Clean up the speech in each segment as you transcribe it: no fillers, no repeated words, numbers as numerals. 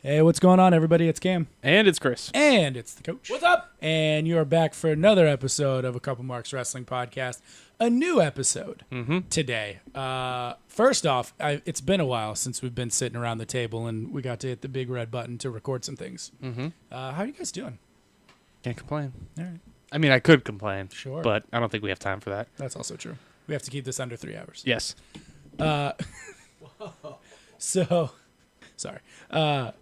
Hey, what's going on, everybody? It's Cam. And it's Chris. And it's the coach. What's up? And you are back for another episode of A Couple Marks Wrestling Podcast. A new episode today. First off, it's been a while since we've been sitting around the table and we got to hit the big red button to record some things. How are you guys doing? Can't complain. All right. I mean, I could complain. Sure. But I don't think we have time for that. That's also true. We have to keep this under 3 hours. Yes.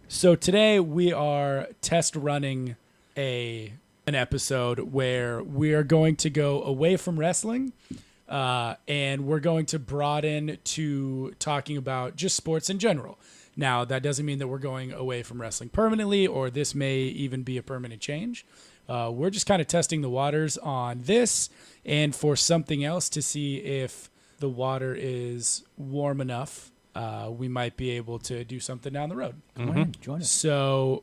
So today we are test running an episode where we are going to go away from wrestling, and we're going to broaden to talking about just sports in general. Now, that doesn't mean that we're going away from wrestling permanently, or this may even be a permanent change. We're just kind of testing the waters on this and for something else to see if the water is warm enough. We might be able to do something down the road. Come on in, join us. So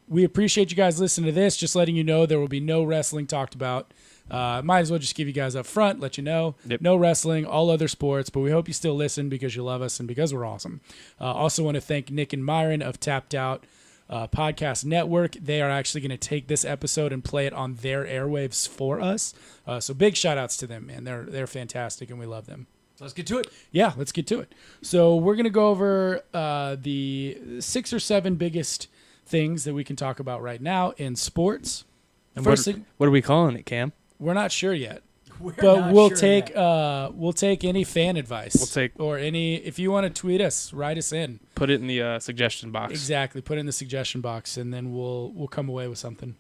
we appreciate you guys listening to this. Just letting you know there will be no wrestling talked about. Might as well just give you guys up front, let you know. Yep. No wrestling, all other sports, but we hope you still listen because you love us and because we're awesome. Also want to thank Nick and Myron of Tapped Out Podcast Network. They are actually going to take this episode and play it on their airwaves for us. So big shout outs to them, man. They're fantastic and we love them. Let's get to it. Yeah, let's get to it. So we're going to go over the 6 or 7 biggest things that we can talk about right now in sports. And First what thing, are we calling it, Cam? we're not sure yet, We're but not we'll sure take yet. we'll take any fan advice. We'll take- or any, if you want to tweet us, write us in. Put it in the suggestion box. Exactly, put it in the suggestion box, and then we'll come away with something.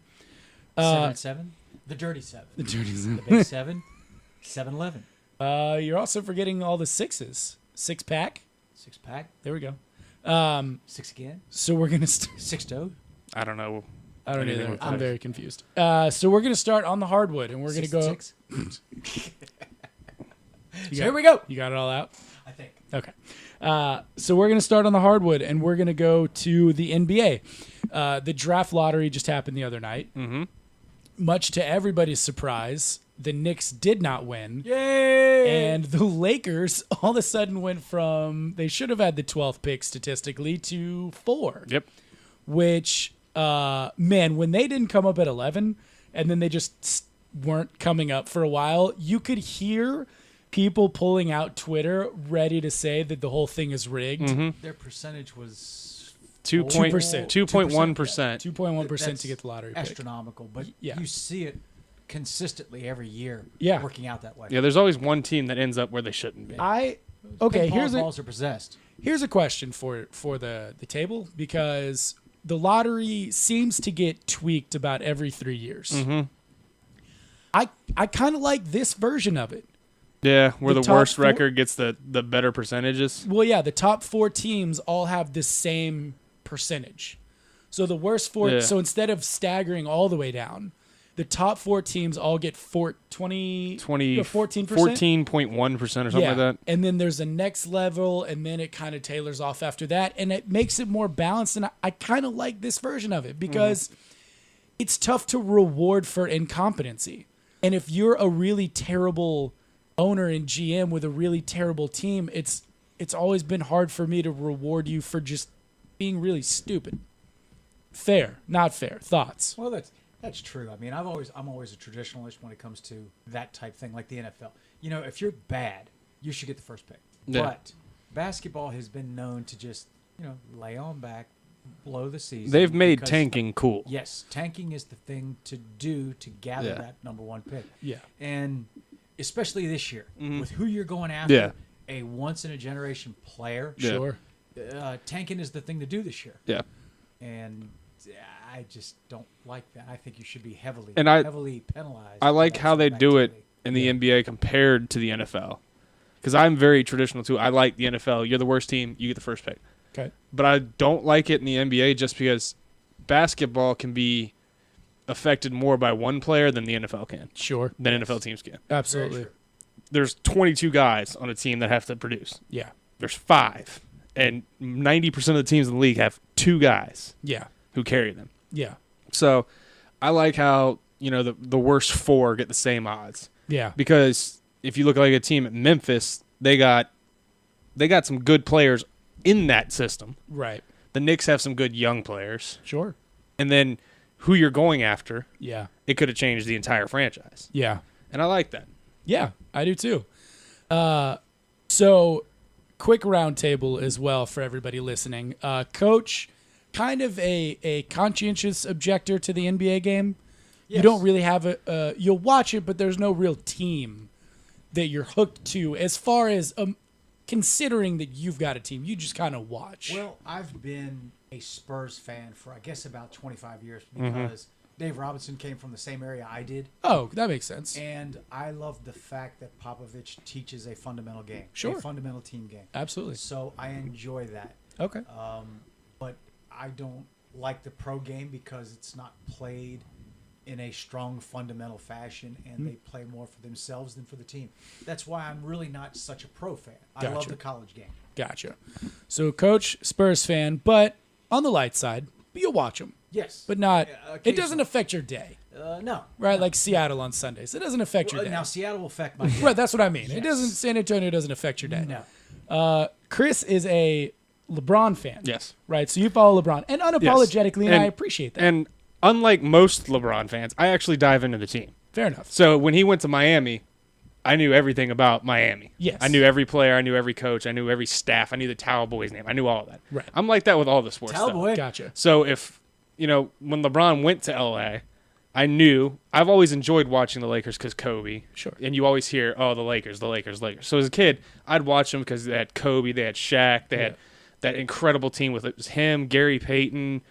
7 and 7, the dirty 7, The dirty the big 7, 7-Eleven, You're also forgetting all the sixes. 6-pack. 6-pack, There we go. 6 again, So we're gonna. 6 toe. I don't know. I don't Anything either. with I'm six. very confused. So we're going to start on the hardwood, and we're going to 6 go. and 6. You So here we go. You got it all out? I think. Okay. So we're going to start on the hardwood, and we're going to go to the NBA. The draft lottery just happened the other night. Mm-hmm. Much to everybody's surprise, the Knicks did not win. Yay! And the Lakers all of a sudden went from, they should have had the 12th pick statistically, to 4. Yep. Which, man, when they didn't come up at 11 and then they just weren't coming up for a while, you could hear people pulling out Twitter ready to say that the whole thing is rigged. Mm-hmm. Their percentage was 2%. 2.1%. 2.1% to get the lottery pick. astronomical, but Yeah. you see it consistently every year Yeah. working out that way. Yeah, there's always one team that ends up where they shouldn't be. Okay, Ping pong balls are possessed. here's a question for the table, because the lottery seems to get tweaked about every 3 years. Mm-hmm. I kind of like this version of it. Yeah, where The the top worst 4 record gets the better percentages. Well, yeah, the top 4 teams all have the same percentage. So the worst 4, Yeah. so instead of staggering all the way down, the top 4 teams all get 14%. 14.1% or something like that. And then there's a next level, and then it kind of tailors off after that, and it makes it more balanced. And I kind of like this version of it because it's tough to reward for incompetency. And if you're a really terrible owner and GM with a really terrible team, it's always been hard for me to reward you for just being really stupid. Fair, not fair. Thoughts? Well, that's true. I mean, I'm always a traditionalist when it comes to that type thing, like the NFL. You know, if you're bad, you should get the first pick. Yeah. But basketball has been known to just, lay on back, blow the season. They've made because- tanking cool. Yes, tanking is the thing to do to gather Yeah. that number 1 pick. Yeah. And especially this year, Mhm. with who you're going after, Yeah. a once-in-a-generation player, Yeah. Sure. tanking is the thing to do this year. Yeah. And I just don't like that. I think you should be heavily penalized. I like for how that they do it activity. in the NBA compared to the NFL. Because I'm very traditional, too. I like the NFL. You're the worst team. You get the first pick. Okay. But I don't like it in the NBA just because basketball can be affected more by one player than the NFL can, Sure. than NFL teams can. Absolutely. Very true. There's 22 guys on a team that have to produce. Yeah. There's 5. And 90% of the teams in the league have 2 guys Yeah. who carry them. Yeah. So I like how, the worst 4 get the same odds. Yeah. Because if you look like a team at Memphis, they got some good players in that system. Right. The Knicks have some good young players. Sure. And then who you're going after, Yeah. it could have changed the entire franchise. Yeah. And I like that. Yeah, I do too. So, quick roundtable as well for everybody listening. Coach, kind of a conscientious objector to the NBA game. You Yes. don't really have you'll watch it, but there's no real team that you're hooked to as far as considering that you've got a team. You just kind of watch. Well, I've been a Spurs fan for, I guess, about 25 years because Dave Robinson came from the same area I did. Oh, that makes sense. And I love the fact that Popovich teaches a fundamental game, Sure. a fundamental team game. Absolutely. So I enjoy that. Okay. But I don't like the pro game because it's not played in a strong fundamental fashion, and they play more for themselves than for the team. That's why I'm really not such a pro fan. I love Gotcha. the college game. Gotcha. So, Coach, Spurs fan, but on the light side, but you'll watch them. Yes, But not, it occasionally. doesn't affect your day, No. right? Like Seattle on Sundays. It doesn't affect your day. Now Seattle will affect my day. Right, that's what I mean. It Yes. doesn't. San Antonio doesn't affect your day. No. Chris is a LeBron fan. Yes. Right. So you follow LeBron and unapologetically, and I appreciate that. And unlike most LeBron fans, I actually dive into the team. Fair enough. So when he went to Miami, I knew everything about Miami. Yes. I knew every player. I knew every coach. I knew every staff. I knew the Towel Boy's name. I knew all of that. Right. I'm like that with all the sports stuff. Cowboy. Gotcha. So when LeBron went to LA, I knew I've always enjoyed watching the Lakers because Kobe. Sure. And you always hear, oh, the Lakers, the Lakers, Lakers. So as a kid, I'd watch them because they had Kobe, they had Shaq, they had that incredible team with it was him, Gary Payton,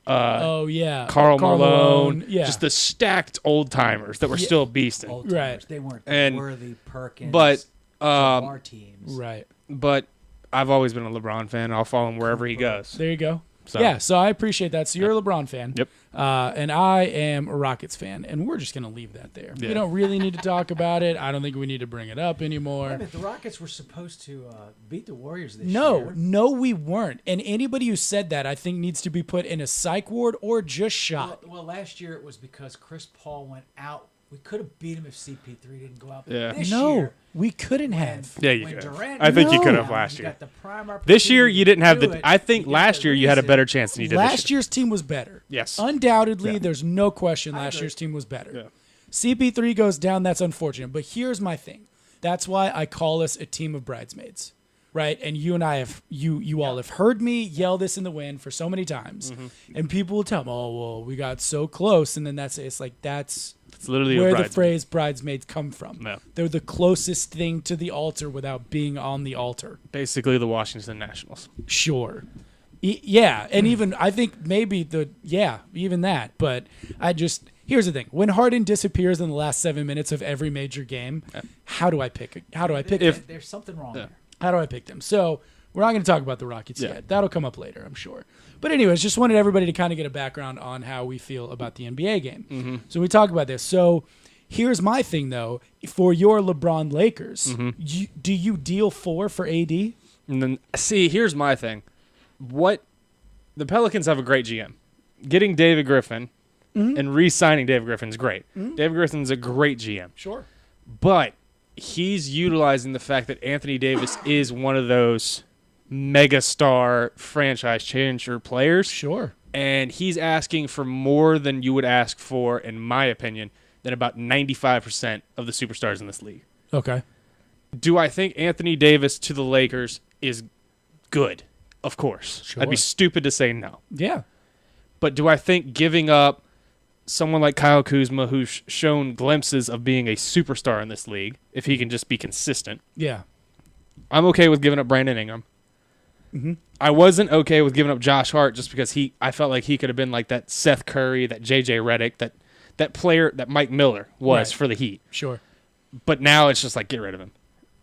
Oh yeah. Carl Malone, Yeah. just the stacked old timers that were still beasting. Old Right. timers. They weren't And- Worthy, Perkins, But our teams. right. but I've always been a LeBron fan. I'll follow him wherever he goes. There you go. So- Yeah. So I appreciate that. So you're a LeBron fan. Yep. And I am a Rockets fan, and we're just gonna leave that there. We Yeah. don't really need to talk about it. I don't think we need to bring it up anymore. Wait a minute, the Rockets were supposed to beat the Warriors this No, year. no, we weren't. And anybody who said that, I think, needs to be put in a psych ward or just shot. Well, last year it was because Chris Paul went out. We could have beat him if CP3 didn't go out. But Yeah. This No, year, we couldn't have. Yeah, you when could have. Durant I think you could No. have last you year. got the prime This year opportunity you didn't have to do the. it. I think You got last the year you had a reason. better chance than you did Last this year. year's team was better. Yes. Undoubtedly, Yeah. there's no question I last agree. year's team was better. Yeah. CP3 goes down, that's unfortunate. But here's my thing. That's why I call us a team of bridesmaids. Right? And you and I have you all have heard me yell this in the wind for so many times. Mm-hmm. And people will tell me, oh well, we got so close, and then it's like that's It's literally where a the bridesmaid. phrase bridesmaids come from. Yeah. They're the closest thing to the altar without being on the altar. Basically the Washington Nationals. Sure. Yeah, and even I think maybe even that. But here's the thing: when Harden disappears in the last 7 minutes of every major game, how do I pick? How do I pick? If- There's something wrong there. How do I pick them? So we're not going to talk about the Rockets Yeah. yet. That'll come up later, I'm sure. But anyways, just wanted everybody to kind of get a background on how we feel about the NBA game. Mm-hmm. So we talk about this. So here's my thing, though. For your LeBron Lakers, Mm-hmm. do you deal for AD? And then see, here's my thing. What the Pelicans have a great GM. Getting David Griffin and re-signing David Griffin is great. David Griffin's a great GM. Sure. But he's utilizing the fact that Anthony Davis is one of those megastar franchise changer players. Sure. And he's asking for more than you would ask for, in my opinion, than about 95% of the superstars in this league. Okay. Do I think Anthony Davis to the Lakers is good? Of course. Sure. I'd be stupid to say no. Yeah. But do I think giving up someone like Kyle Kuzma, who's shown glimpses of being a superstar in this league, if he can just be consistent, Yeah. I'm okay with giving up Brandon Ingram. Mm-hmm. I wasn't okay with giving up Josh Hart just because I felt like he could have been like that Seth Curry, that JJ Redick, that player that Mike Miller was Right. for the Heat. Sure. But now it's just like, get rid of him.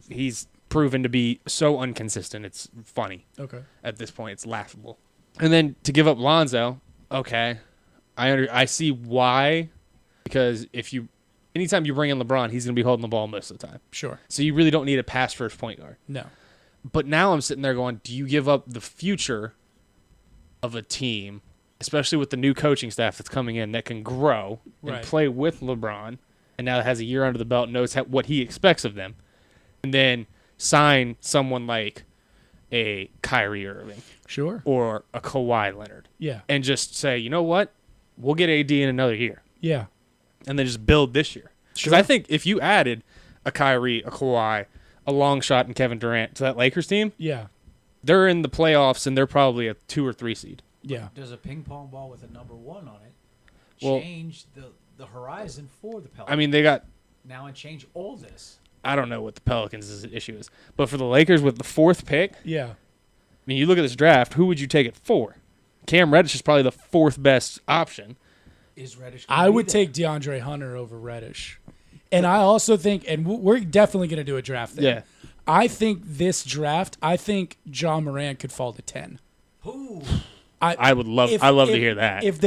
He's proven to be so inconsistent. It's funny. Okay. At this point, it's laughable. And then to give up Lonzo, okay, I see why, because anytime you bring in LeBron, he's going to be holding the ball most of the time. Sure. So you really don't need a pass first point guard. No. But now I'm sitting there going, do you give up the future of a team, especially with the new coaching staff that's coming in that can grow Right. and play with LeBron, and now has a year under the belt, knows what he expects of them, and then sign someone like a Kyrie Irving Sure. or a Kawhi Leonard Yeah. and just say, you know what, we'll get AD in another year, Yeah. and then just build this year. Because Sure. I think if you added a Kyrie, a Kawhi, a long shot, and Kevin Durant to that Lakers team, Yeah. they're in the playoffs and they're probably a 2 or 3 seed. Yeah. Does a ping pong ball with a number 1 on it Well- change the horizon for the Pelicans? I mean, they got. now and change all this. I don't know what the Pelicans' issue is, but for the Lakers with the 4th pick, Yeah. I mean, you look at this draft. Who would you take it for? Cam Reddish is probably the 4th best option. Is Reddish? gonna I be would there? take DeAndre Hunter over Reddish. And I also think, and we're definitely going to do a draft there. Yeah. I think this draft, I think John Morant could fall to 10. Ooh. I would love. If- I love if- to hear that. If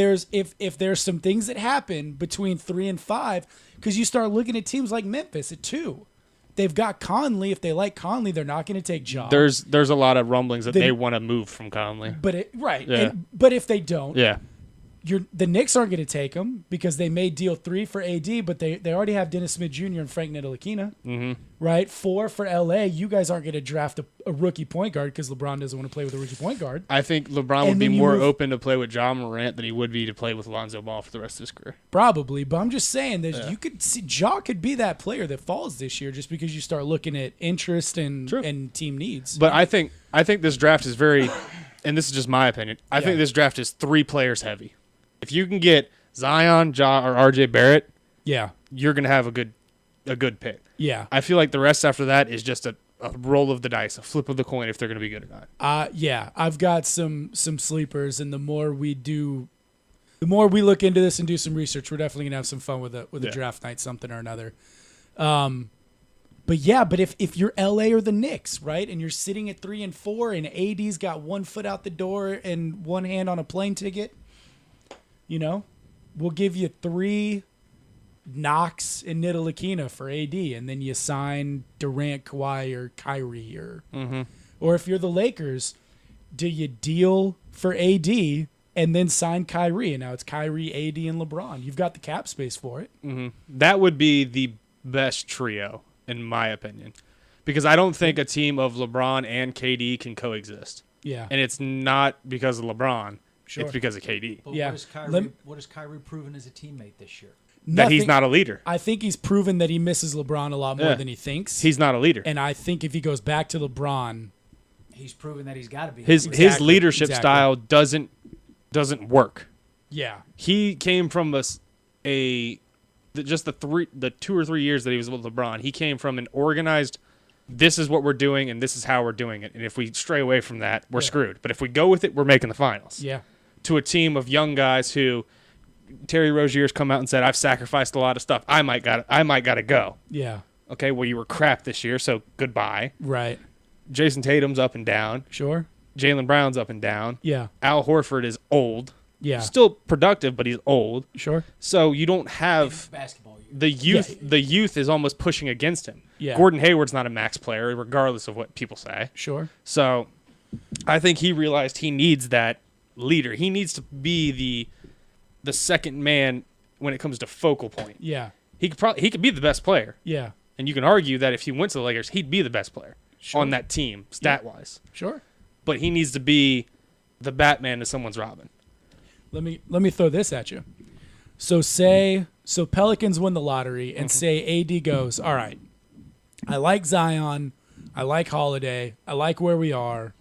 there's some things that happen between 3 and 5, because you start looking at teams like Memphis at 2. They've got Conley. If they like Conley, they're not going to take Ja. There's a lot of rumblings that Then- they want to move from Conley. Right. Yeah. But if they don't, Yeah. the Knicks aren't going to take him because they made deal 3 for AD, but they already have Dennis Smith Jr. and Frank Ntilikina. Mm-hmm. Right? 4 for LA. You guys aren't going to draft a rookie point guard because LeBron doesn't want to play with a rookie point guard. I think LeBron And would be then you more move- open to play with John Morant than he would be to play with Lonzo Ball for the rest of his career. Probably, but I'm just saying that Yeah. you could see Ja could be that player that falls this year just because you start looking at interest and True. team needs. But I think this draft is very, and this is just my opinion. I think Yeah. this draft is 3 players heavy. If you can get Zion, Ja, or RJ Barrett, yeah, you're gonna have a good pick. yeah, I feel like the rest after that is just a roll of the dice, a flip of the coin if they're gonna be good or not. yeah. I've got some sleepers, and the more we look into this and do some research, we're definitely gonna have some fun with a Yeah. draft night, something or another. But if you're LA or the Knicks, right, and you're sitting at 3 and 4, and AD's got 1 foot out the door and 1 hand on a plane ticket, we'll give you 3 Knox and Ntilikina for AD, and then you sign Durant, Kawhi, or Kyrie, or if you're the Lakers, do you deal for AD and then sign Kyrie, and now it's Kyrie, AD, and LeBron? You've got the cap space for it. That would be the best trio, in my opinion, because I don't think a team of LeBron and KD can coexist. Yeah, And it's not because of LeBron. Sure. It's because of KD. But Yeah. what has Kyrie proven as a teammate this year? That he's Nothing- not a leader. I think he's proven that he misses LeBron a lot more Yeah. than he thinks. He's not a leader. And I think if he goes back to LeBron, He's proven that he's got to be. His Exactly, leadership exactly. style doesn't work. yeah, He came from the 2 or 3 years that he was with LeBron. He came from an organized, this is what we're doing and this is how we're doing it. And if we stray away from that, we're screwed. But if we go with it, we're making the finals. yeah, To a team of young guys who Terry Rozier's come out and said, I've sacrificed a lot of stuff. I might gotta go. yeah, Okay, well you were crap this year, so goodbye. right, Jason Tatum's up and down. sure, Jaylen Brown's up and down. yeah, Al Horford is old. yeah, Still productive, but he's old. sure, So you don't have basketball year. the youth. Yeah. The youth is almost pushing against him. Yeah. Gordon Hayward's not a max player, regardless of what people say. sure, So I think he realized he needs that leader. He needs to be the second man when it comes to focal point. yeah, He could be the best player, yeah, and you can argue that if he went to the Lakers, he'd be the best player Sure. on that team stat wise. sure. But he needs to be the Batman to someone's Robin. Let me throw this at you. So Pelicans win the lottery and say AD goes, all right, I like Zion, I like Holiday, I like where we are,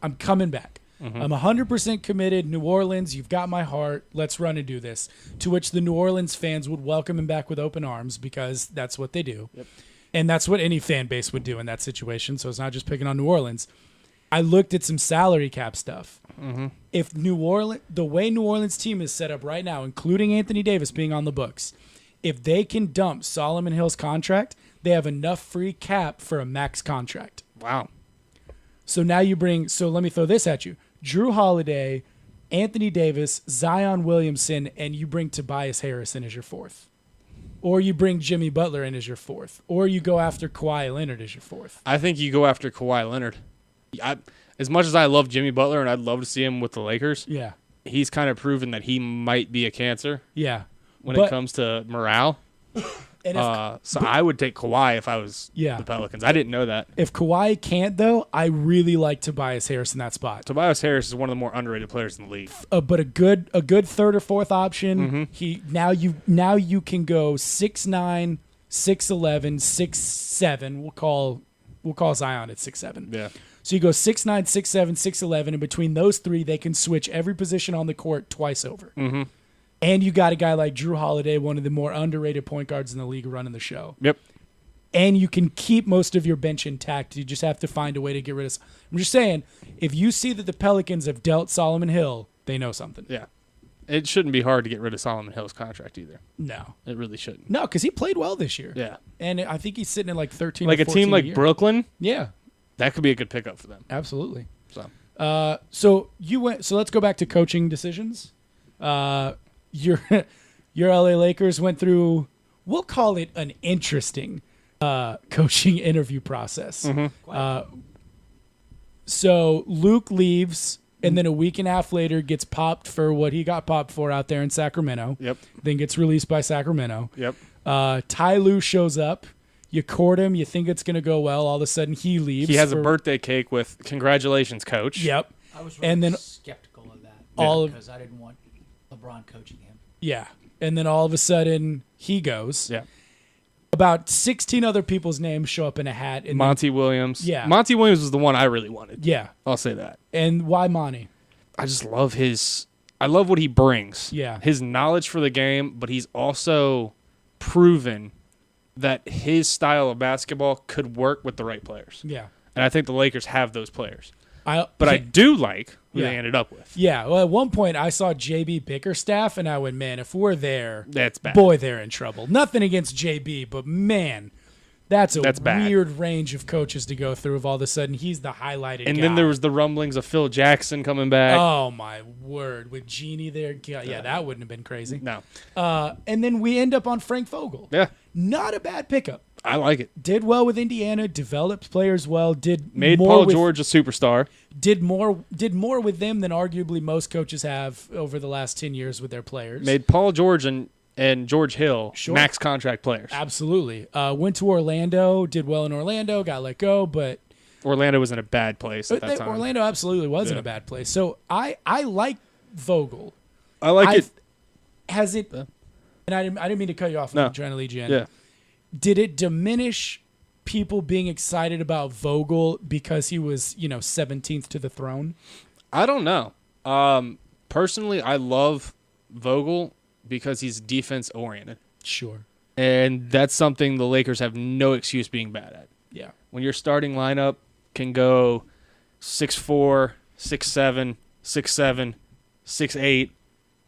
I'm coming back. I'm 100% committed. New Orleans, you've got my heart. Let's run and do this. To which the New Orleans fans would welcome him back with open arms because that's what they do. Yep. And that's what any fan base would do in that situation. So it's not just picking on New Orleans. I looked at some salary cap stuff. If the way New Orleans team is set up right now, including Anthony Davis being on the books, if they can dump Solomon Hill's contract, they have enough free cap for a max contract. Wow. So now so let me throw this at you. Drew Holiday, Anthony Davis, Zion Williamson, and you bring Tobias Harris in as your 4th. Or you bring Jimmy Butler in as your 4th. Or you go after Kawhi Leonard as your 4th. I think you go after Kawhi Leonard. As much as I love Jimmy Butler and I'd love to see him with the Lakers, Yeah. he's kind of proven that he might be a cancer Yeah. when it comes to morale. And So I would take Kawhi if I was Yeah. the Pelicans. I didn't know that. if Kawhi can't, though, I really like Tobias Harris in that spot. Tobias Harris is one of the more underrated players in the league. But a good third or fourth option. Mm-hmm. He now you can go 6'9", 6'11", 6'7". We'll call Zion at 6'7". Yeah. So you go 6'9", 6'7", 6'11", and between those three, they can switch every position on the court twice over. Mm-hmm. And you got a guy like Drew Holiday, one of the more underrated point guards in the league, running the show. Yep. And you can keep most of your bench intact. You just have to find a way to get rid of. I'm just saying, if you see that the Pelicans have dealt Solomon Hill, they know something. Yeah. It shouldn't be hard to get rid of Solomon Hill's contract either. No, It really shouldn't. no, because he played well this year. Yeah. And I think he's sitting at like 13. Like or a team 14 like year. Brooklyn, Yeah, that could be a good pickup for them. absolutely. So So you went. So let's go back to coaching decisions. Your LA Lakers went through. We'll call it an interesting coaching interview process. So Luke leaves, and then a week and a half later gets popped for what he got popped for out there in Sacramento. Yep. Then gets released by Sacramento. Yep. Ty Lue shows up. You court him. You think it's going to go well. All of a sudden, he leaves. He has a for- birthday cake with "Congratulations, Coach." Yep. I was really And then skeptical of that all of- because I didn't want LeBron coaching him. Yeah. And then all of a sudden, he goes. Yeah. About 16 other people's names show up in a hat. And Monty Williams. Yeah. Monty Williams was the one I really wanted. yeah. I'll say that. And why Monty? I just love I love what he brings. Yeah. His knowledge for the game, but he's also proven that his style of basketball could work with the right players. Yeah. And I think the Lakers have those players. I do like who Yeah. they ended up with. Yeah. Well, at one point, I saw JB Bickerstaff, and I went, man, if we're there, That's bad. boy, they're in trouble. Nothing against JB, but man, that's bad. weird range of coaches to go through. Of all of a sudden, he's the highlighted And guy. then there was the rumblings of Phil Jackson coming back. Oh, my word. With Genie there. Yeah, that wouldn't have been crazy. No. And then we end up on Frank Vogel. Yeah. Not a bad pickup. I like it. Did well with Indiana, developed players well, Made more Paul with, George a superstar. did more with them than arguably most coaches have over the last 10 years with their players. Made Paul George and George Hill Sure. max contract players. Absolutely. Went to Orlando, did well in Orlando, got let go, but Orlando was in a bad place at that time. Orlando absolutely wasn't Yeah. a bad place. So I like Vogel. I like it. Has it? And I didn't mean to cut you off. No. I'm trying to lead you in. Yeah. Did it diminish people being excited about Vogel because he was 17th to the throne? I don't know. Personally, I love Vogel because he's defense oriented. Sure. And that's something the Lakers have no excuse being bad at. Yeah. When your starting lineup can go 6'4", 6'7", 6'7", 6'8",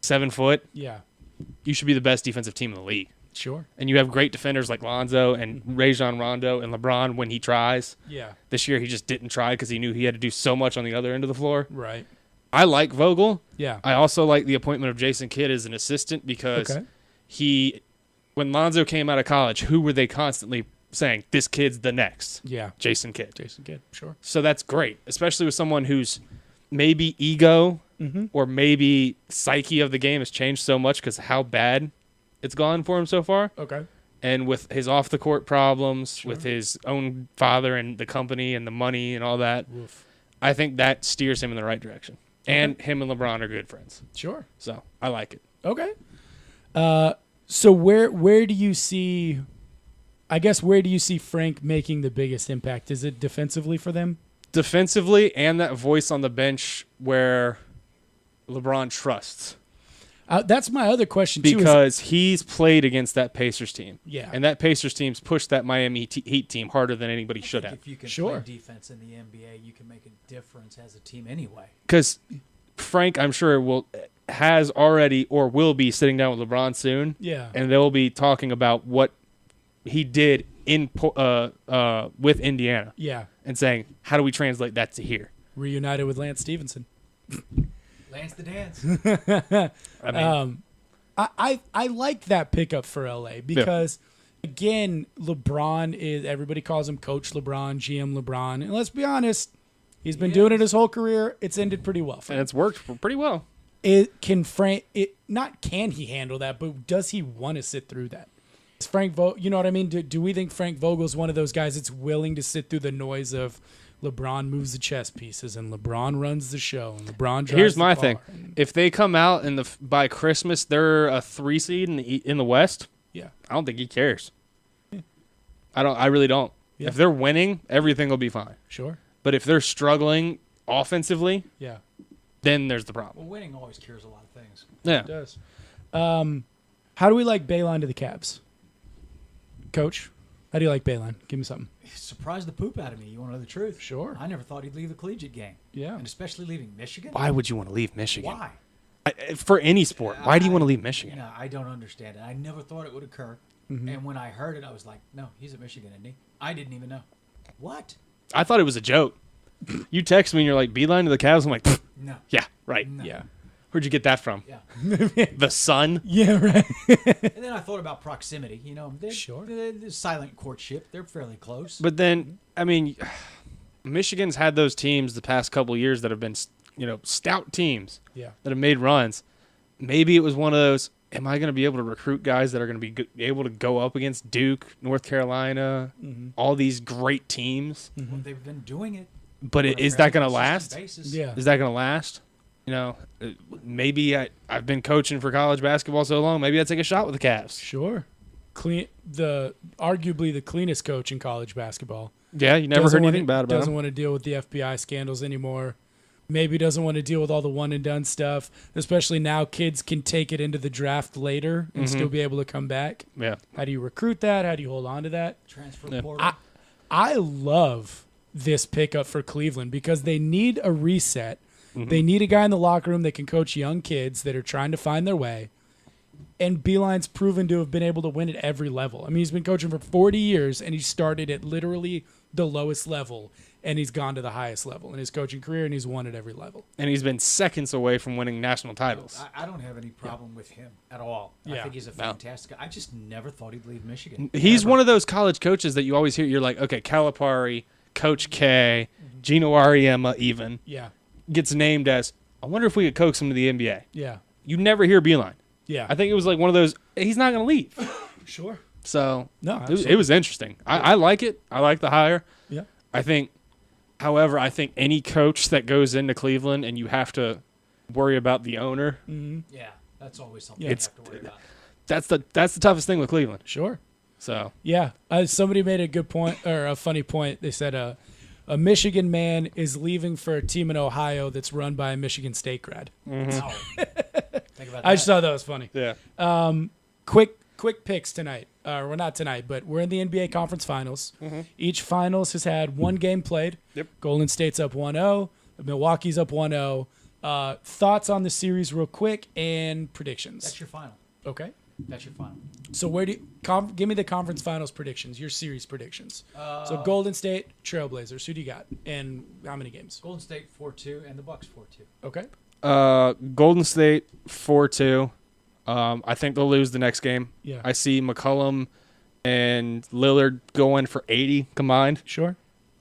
7 foot, Yeah. you should be the best defensive team in the league. Sure. And you have great defenders like Lonzo and Rajon Rondo and LeBron when he tries. Yeah. This year he just didn't try because he knew he had to do so much on the other end of the floor. Right. I like Vogel. Yeah. I also like the appointment of Jason Kidd as an assistant because Okay. when Lonzo came out of college, who were they constantly saying, this kid's the next? Yeah. Jason Kidd. Jason Kidd. Sure. So that's great, especially with someone whose maybe ego or maybe psyche of the game has changed so much because how bad it's gone for him so far. Okay. And with his off the court problems, Sure. with his own father and the company and the money and all that, Woof. I think that steers him in the right direction. And him and LeBron are good friends. Sure. So I like it. Okay. So where do you see? I guess where do you see Frank making the biggest impact? Is it defensively for them? Defensively and that voice on the bench where LeBron trusts. That's my other question too. Because he's played against that Pacers team. Yeah. And that Pacers team's pushed that Miami Heat team harder than anybody should have. If you can Sure. play defense in the NBA, you can make a difference as a team anyway. Because Frank, I'm sure, has already or will be sitting down with LeBron soon. Yeah. And they'll be talking about what he did with Indiana Yeah. and saying, how do we translate that to here? Reunited with Lance Stevenson. Lance the Dance. I mean, I like that pickup for LA because again, LeBron is everybody calls him Coach LeBron, GM LeBron, and let's be honest, he's been doing it his whole career. It's ended pretty well for and him. it's worked pretty well. It can Frank it not can he handle that, but does he want to sit through that? Is Frank Vogel, you know what I mean? Do we think Frank Vogel's one of those guys that's willing to sit through the noise of LeBron moves the chess pieces and LeBron runs the show and LeBron drives Here's the my car thing: and- if they come out by Christmas, they're a 3 seed in the West. yeah. I don't think he cares. I really don't. Yeah. If they're winning, everything will be fine. Sure. But if they're struggling offensively, Yeah. then there's the problem. Well, winning always cures a lot of things. Yeah. It does. How do we like Bayline to the Cavs? Coach, how do you like Bayline? Give me something. It surprised the poop out of me. You want to know the truth? Sure. I never thought he'd leave the collegiate game. Yeah. And especially leaving Michigan. Why would you want to leave Michigan? Why? For any sport, why do you want to leave Michigan? No, I don't understand it. I never thought it would occur. And when I heard it, I was like, no, he's at Michigan, isn't he? I didn't even know. What? I thought it was a joke. You text me and you're like, Beeline to the Cavs. I'm like, "Pfft, No. yeah, right. No. Yeah. Where'd you get that from? Yeah. The Sun? Yeah, right. And then I thought about proximity. You know, Sure. the silent courtship. They're fairly close. But then, I mean, Michigan's had those teams the past couple of years that have been, stout teams Yeah. that have made runs. Maybe it was one of those, am I going to be able to recruit guys that are going to be able to go up against Duke, North Carolina, all these great teams? Well, they've been doing it. But on a is fairly that going to consistent last? basis. Yeah. Is that going to last? Maybe I've been coaching for college basketball so long. Maybe I take a shot with the Cavs. Sure. Arguably the cleanest coach in college basketball. Yeah, you never Doesn't heard wanna- anything bad about Doesn't him. want to deal with the FBI scandals anymore. Maybe doesn't want to deal with all the one and done stuff. Especially now, kids can take it into the draft later and still be able to come back. Yeah. How do you recruit that? How do you hold on to that? Transfer Yeah. portal. I love this pickup for Cleveland because they need a reset. They need a guy in the locker room that can coach young kids that are trying to find their way. And Beeline's proven to have been able to win at every level. I mean, he's been coaching for 40 years, and he started at literally the lowest level, and he's gone to the highest level in his coaching career, and he's won at every level. And he's been seconds away from winning national titles. I don't have any problem with him at all. I Yeah. think he's a fantastic guy. I just never thought he'd leave Michigan. He's Ever. one of those college coaches that you always hear. You're like, okay, Calipari, Coach K, Gino Auriemma even Yeah, gets named as, I wonder if we could coax him to the NBA. yeah, You never hear Beeline. yeah. I think it was like one of those, he's not going to leave. Sure. So No, it absolutely. was interesting. I like it. I like the hire. Yeah. I think, however, I think any coach that goes into Cleveland and you have to worry about the owner, Yeah, that's always something Yeah. you have to worry about. that's the toughest thing with Cleveland. Sure. So Yeah, somebody made a good point or a funny point. They said a Michigan man is leaving for a team in Ohio that's run by a Michigan State grad. Wow. Think about that. I just thought that was funny. yeah, Quick picks tonight. Well, not tonight, but we're in the NBA Conference Finals. Each finals has had one game played. Yep. Golden State's up 1-0. Milwaukee's up 1-0. Thoughts on the series real quick and predictions. That's your final. Okay. That's your final. So where do you, give me the conference finals predictions, your series predictions. So Golden State, Trailblazers. Who do you got? And how many games? Golden State 4-2 and the Bucks 4-2. Okay. Golden State 4-2. I think they'll lose the next game. Yeah. I see McCollum and Lillard going for 80 combined. Sure.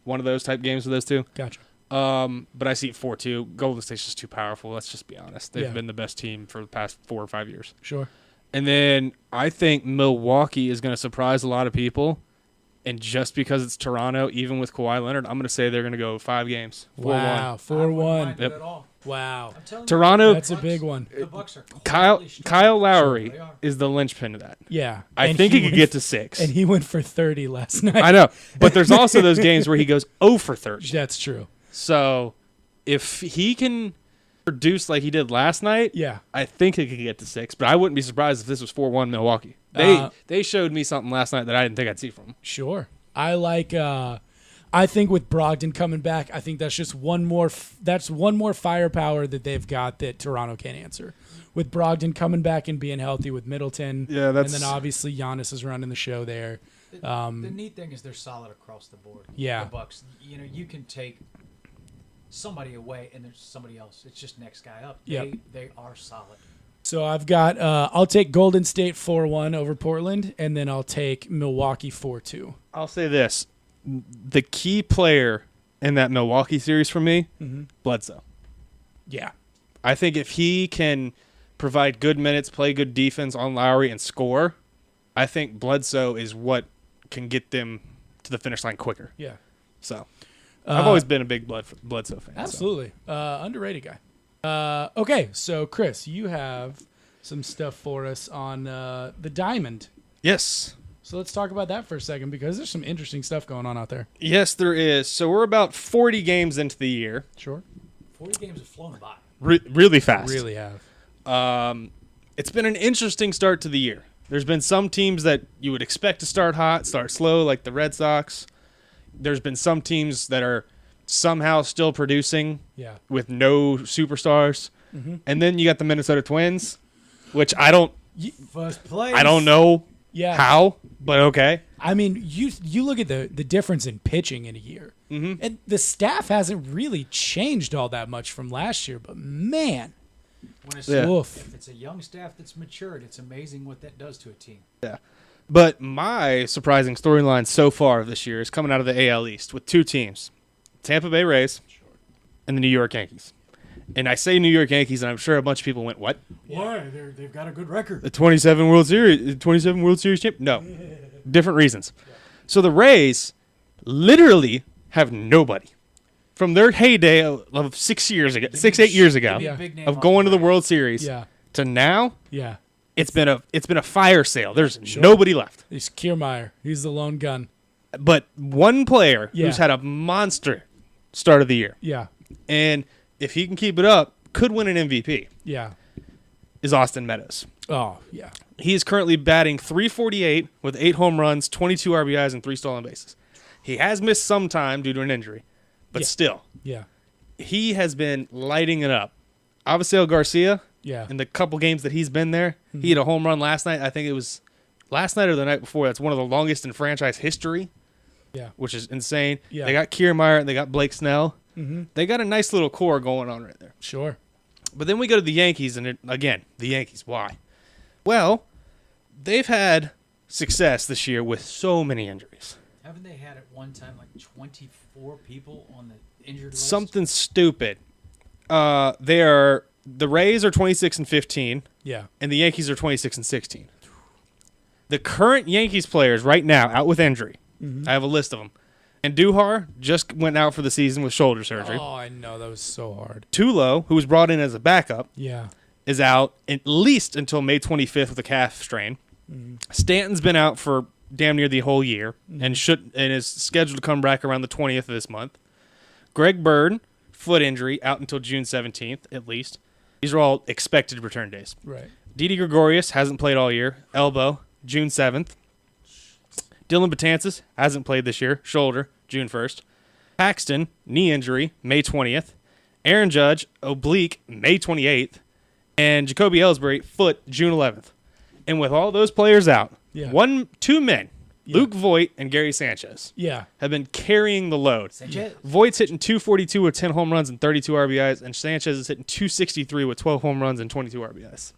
One of those type games with those two. Gotcha. But I see it 4-2. Golden State's just too powerful. Let's just be honest. They've Yeah. been the best team for the past 4 or 5 years. Sure. And then I think Milwaukee is going to surprise a lot of people. And just because it's Toronto, even with Kawhi Leonard, I'm going to say they're going to go 5 games. 4-1. Wow. I wouldn't 4-1. mind it Yep. at all. Wow. I'm telling Toronto- you, That's a big one. The Bucks are Kyle quietly strong. Kyle Lowry They are. is the linchpin of that. Yeah. I And think he could went get to 6. And he went for 30 last night. I know. But there's also those games where he goes 0 for 30. That's true. So if he can produce like he did last night, Yeah. I think he could get to 6. But I wouldn't be surprised if this was 4-1 Milwaukee. They showed me something last night that I didn't think I'd see from them. Sure. I like I think with Brogdon coming back, I think that's just one more firepower that they've got that Toronto can't answer. With Brogdon coming back and being healthy with Middleton. Yeah, that's- And then obviously Giannis is running the show there. The neat thing is they're solid across the board. Yeah. The Bucks. You know, you can take somebody away and there's somebody else. It's just next guy up. Yep. They are solid. So I've got I'll take Golden State 4-1 over Portland, and then I'll take Milwaukee 4-2. I'll say this. The key player in that Milwaukee series for me, Bledsoe. Yeah. I think if he can provide good minutes, play good defense on Lowry, and score, I think Bledsoe is what can get them to the finish line quicker. Yeah. So I've always been a big Bledsoe fan. Absolutely. Underrated guy. Okay, so Chris, you have some stuff for us on the Diamond. Yes. So let's talk about that for a second because there's some interesting stuff going on out there. Yes, there is. So we're about 40 games into the year. Sure. 40 games have flown by. Really fast. Really have. It's been an interesting start to the year. There's been some teams that you would expect to start hot, start slow, like the Red Sox. There's been some teams that are somehow still producing Yeah. with no superstars. And then you got the Minnesota Twins, which I don't First place. know Yeah. how, but okay. I mean, you look at the difference in pitching in a year, and the staff hasn't really changed all that much from last year. But man, When it's, Yeah. Oof. If it's a young staff that's matured, it's amazing what that does to a team. Yeah. But my surprising storyline so far this year is coming out of the AL East with two teams, Tampa Bay Rays and the New York Yankees. And I say New York Yankees, and I'm sure a bunch of people went, what? Why? They've got a good record. The 27 World Series champ? No. Different reasons. So the Rays literally have nobody. From their heyday of 6 years ago, 8 years ago, Give me a Yeah. big name of off going to the Rays. World Series yeah, to now, yeah. it's been a fire sale. There's nobody left. He's Kiermaier. He's the lone gun. But one player Yeah. who's had a monster start of the year, Yeah, and if he can keep it up, could win an MVP, yeah. is Austin Meadows. Oh, yeah. He is currently batting .348 with 8 home runs, 22 RBIs, and 3 stolen bases. He has missed some time due to an injury, but Yeah. still, Yeah, he has been lighting it up. Avisail Garcia, yeah. in the couple games that he's been there, he had a home run last night. I think it was last night or the night before. That's one of the longest in franchise history, Yeah. which is insane. Yeah. They got Kiermaier, they got Blake Snell. They got a nice little core going on right there. Sure. But then we go to the Yankees, and again, the Yankees. Why? Well, they've had success this year with so many injuries. Haven't they had at one time like 24 people on the injured list? Something stupid. The Rays are 26-15, Yeah. and the Yankees are 26-16. The current Yankees players right now out with injury. I have a list of them. And Duhar just went out for the season with shoulder surgery. Oh, I know. That was so hard. Tulo, who was brought in as a backup, Yeah. is out at least until May 25th with a calf strain. Stanton's been out for damn near the whole year and is scheduled to come back around the 20th of this month. Greg Bird, foot injury, out until June 17th at least. These are all expected return days. Right. Didi Gregorius hasn't played all year. Elbow, June 7th. Dylan Betances hasn't played this year. Shoulder, June 1st. Paxton, knee injury, May 20th. Aaron Judge, oblique, May 28th. And Jacoby Ellsbury, foot, June 11th. And with all those players out, Yeah. two men, Luke Voit and Gary Sanchez, Yeah. have been carrying the load. Sanchez. Voigt's hitting 242 with 10 home runs and 32 RBIs, and Sanchez is hitting 263 with 12 home runs and 22 RBIs.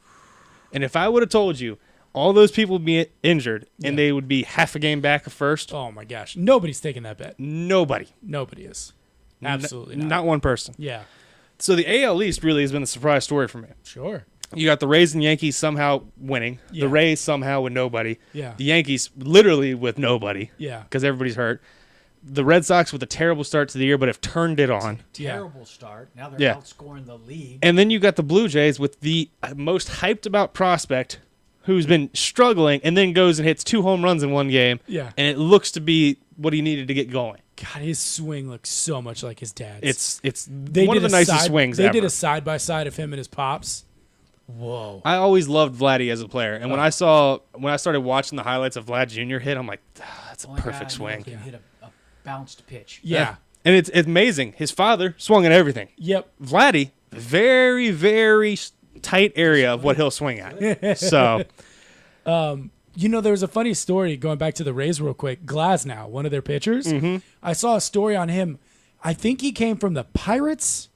And if I would have told you all those people would be injured and they would be half a game back at first, Oh my gosh. Nobody's taking that bet. nobody. Nobody is. Absolutely not. Not one person. Yeah. So the AL East really has been the surprise story for me. Sure. You got the Rays and Yankees somehow winning. Yeah. The Rays somehow with nobody. Yeah. The Yankees literally with nobody Yeah. because everybody's hurt. The Red Sox with a terrible start to the year but have turned it on. Terrible start. Now they're Yeah. outscoring the league. And then you got the Blue Jays with the most hyped about prospect who's been struggling and then goes and hits 2 home runs in one game. Yeah. And it looks to be what he needed to get going. God, his swing looks so much like his dad's. It's They one of did the a nicest side- swings They ever. did a side by side of him and his pops. Whoa. I always loved Vladdy as a player. And when I started watching the highlights of Vlad Jr. hit, I'm like, that's a Only guy I perfect know swing. Can hit a bounced pitch. Yeah. And it's amazing. His father swung at everything. Yep. Vladdy, very, very tight area of what he'll swing at. So, You know, there was a funny story going back to the Rays real quick. Glasnow, one of their pitchers. I saw a story on him. I think he came from the Pirates.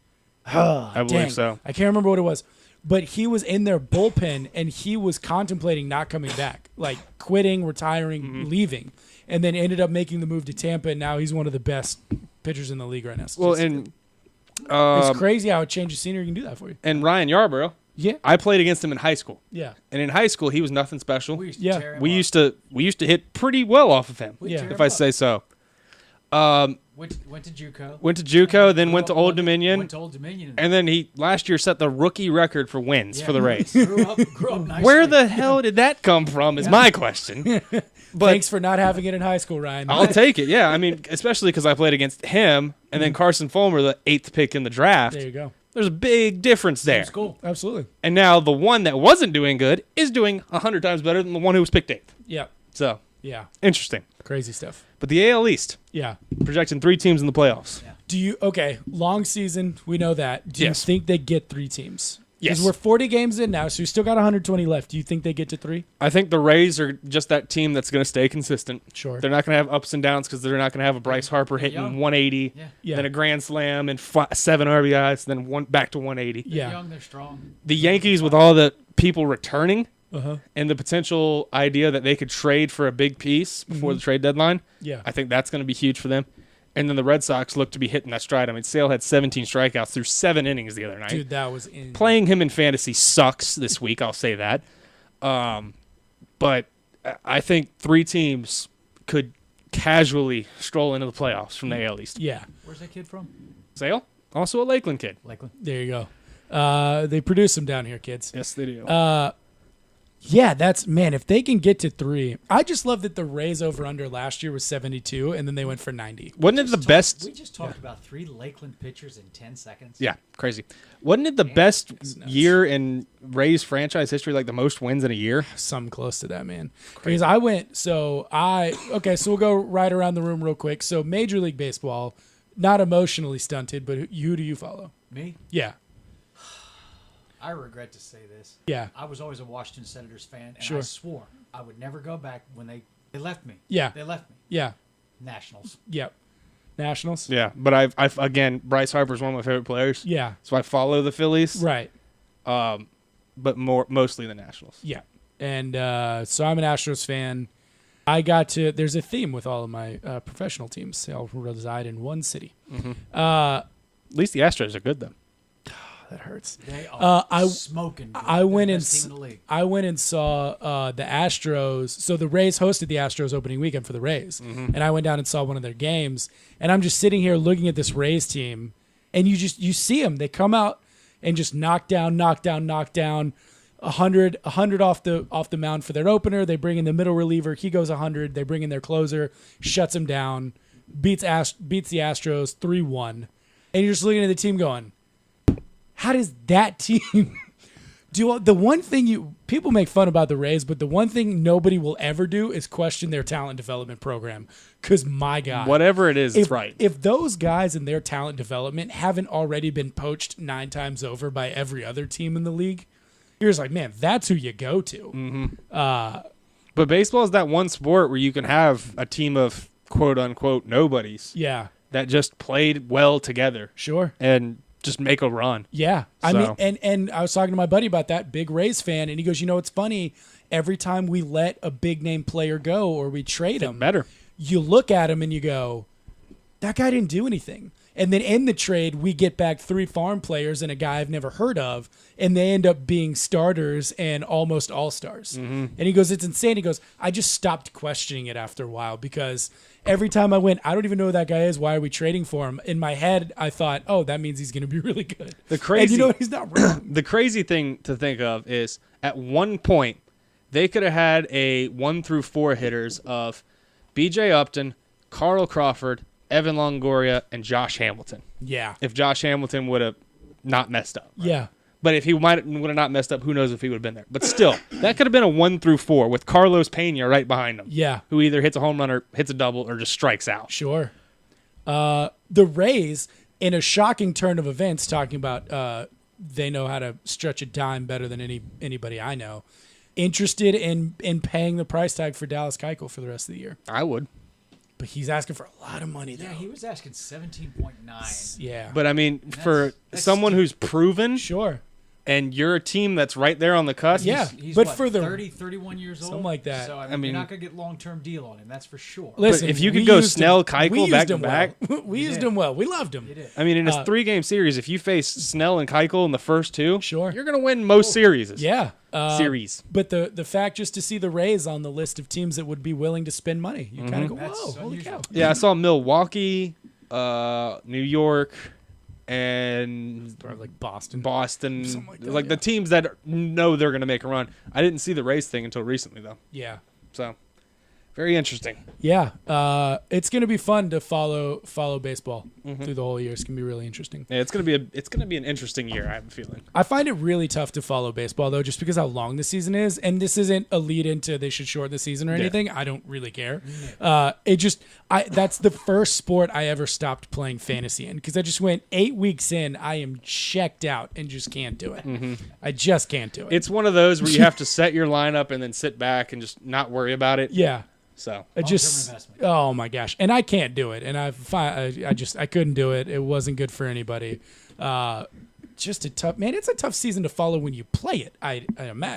I believe Dang, so. I can't remember what it was. But he was in their bullpen, and he was contemplating not coming back, like quitting, retiring, leaving, and then ended up making the move to Tampa, and now he's one of the best pitchers in the league right now. So Well, it's and crazy how a change of scenery can do that for you. and Ryan Yarbrough, Yeah. I played against him in high school, Yeah. and in high school he was nothing special. We used to Yeah. tear him We up. used to hit pretty well off of him, We'd Yeah. tear if him I up. say so. Went to JUCO. Went to JUCO, then Grew went to up- Old Dominion, Went to Old Dominion. and then he last year set the rookie record for wins Yeah. for the Rays. Grew up nicely. Where the hell did that come from? Is my question. But Thanks for not having it in high school, Ryan. I'll take it. Yeah, I mean, especially because I played against him and then Carson Fulmer, the 8th pick in the draft. There you go. There's a big difference there. School. Absolutely. And now the one that wasn't doing good is doing 100 times better than the one who was picked 8th. Yeah. So Yeah. interesting. Crazy stuff. But the AL East Yeah. projecting 3 teams in the playoffs. Do you long season, we know that. Do Yes. you think they get 3 teams? Yes. Because we're 40 games in now, so we still got 120 left. Do you think they get to 3? I think the Rays are just that team that's going to stay consistent. Sure. They're not going to have ups and downs because they're not going to have a Bryce Harper hitting young. 180, Yeah. Yeah. then a grand slam and 7 RBIs, then one back to 180. They're Yeah. young, they're strong. The Yankees, with all the people returning Uh-huh. and the potential idea that they could trade for a big piece before the trade deadline, Yeah. I think that's going to be huge for them. And then the Red Sox look to be hitting that stride. I mean, Sale had 17 strikeouts through 7 innings the other night. Dude, that was in. Playing him in fantasy sucks this week, I'll say that. But I think 3 teams could casually stroll into the playoffs from the AL East. Yeah. Where's that kid from? Sale, also a Lakeland kid. Lakeland. There you go. They produce them down here, kids. Yes, they do. Yeah, if they can get to 3. I just love that the Rays over under last year was 72, and then they went for 90. Wasn't it the best? We just talked about 3 Lakeland pitchers in 10 seconds. Yeah, crazy. Wasn't it the best nuts. year in Rays franchise history, like the most wins in a year? Something close to that, man. Because so we'll go right around the room real quick. So Major League Baseball, not emotionally stunted, but who do you follow? Me? Yeah. I regret to say this. Yeah. I was always a Washington Senators fan, and I Sure. swore I would never go back when they left me. Yeah. They left me. Yeah. Nationals. Yep. Nationals? Yeah, but I've again, Bryce Harper is one of my favorite players. Yeah. So I follow the Phillies, Right. but mostly the Nationals. Yeah. And so I'm an Astros fan. There's a theme with all of my professional teams. They all reside in one city. At least the Astros are good though. That hurts. They are smoking. Dude. I They're went the and best team in the league. I went and saw the Astros. So the Rays hosted the Astros opening weekend for the Rays, and I went down and saw one of their games. And I'm just sitting here looking at this Rays team, and you see them. They come out and just knock down. 100 off the mound for their opener. They bring in the middle reliever. He goes 100. They bring in their closer, shuts him down, beats the Astros 3-1. And you're just looking at the team going, how does that team do? The one thing people make fun about the Rays, but the one thing nobody will ever do is question their talent development program. Because my God, Whatever it is, it's right. If those guys in their talent development haven't already been poached 9 times over by every other team in the league, you're just like, man, that's who you go to. But baseball is that one sport where you can have a team of quote unquote nobodies Yeah, that just played well together sure. and just make a run. Yeah. I So- mean, and I was talking to my buddy about that, big Rays fan, and he goes, it's funny, every time we let a big name player go or we trade him, Better. you look at him and you go, that guy didn't do anything. And then in the trade, we get back 3 farm players and a guy I've never heard of, and they end up being starters and almost all-stars. And he goes, it's insane. He goes, I just stopped questioning it after a while because every time I went, I don't even know who that guy is. Why are we trading for him? In my head, I thought, oh, that means he's going to be really good. The crazy- And he's not wrong. The crazy thing to think of is at one point they could have had a 1 through 4 hitters of B.J. Upton, Carl Crawford, Evan Longoria, and Josh Hamilton. Yeah. If Josh Hamilton would have not messed up. Yeah. But if he would have not messed up, who knows if he would have been there. But still, that could have been a 1 through 4 with Carlos Pena right behind him. Yeah. Who either hits a home run or hits a double or just strikes out. Sure. The Rays, in a shocking turn of events, talking about they know how to stretch a dime better than anybody I know, interested in paying the price tag for Dallas Keuchel for the rest of the year. I would. But he's asking for a lot of money, though. Yeah, he was asking 17.9. Yeah. But I mean, for that's someone steep. who's proven, Sure. and you're a team that's right there on the cusp. Yeah. He's But what, for the- 30, 31 years old? Something like that. So, I mean- you're not going to get long-term deal on him, that's for sure. Listen, if you could we go used Snell, him- Keuchel we used back to him back. well. We used did. him well. We loved him. You did. I mean, in a 3-game series, if you face Snell and Keuchel in the first 2, Sure. you're going to win most series. Yeah. Series. But the fact just to see the Rays on the list of teams that would be willing to spend money, you kind of go, That's whoa, holy unusual. cow. Yeah, I saw Milwaukee, New York, and Or like Boston. Boston. Something like Like, that, the teams that know they're going to make a run. I didn't see the race thing until recently, though. Yeah. So, very interesting. Yeah. It's going to be fun to follow baseball through the whole year. It's going to be really interesting. Yeah, it's gonna be an interesting year. I have a feeling. I find it really tough to follow baseball, though, just because how long the season is. And this isn't a lead into they should shorten the season or anything. I don't really care. That's the first sport I ever stopped playing fantasy in because I just went 8 weeks in. I am checked out and just can't do it. I just can't do it. It's one of those where you have to set your lineup and then sit back and just not worry about it. yeah. So I just, investment. oh my gosh, and I can't do it, and I couldn't do it. It wasn't good for anybody. Just a tough man. It's a tough season to follow when you play it. I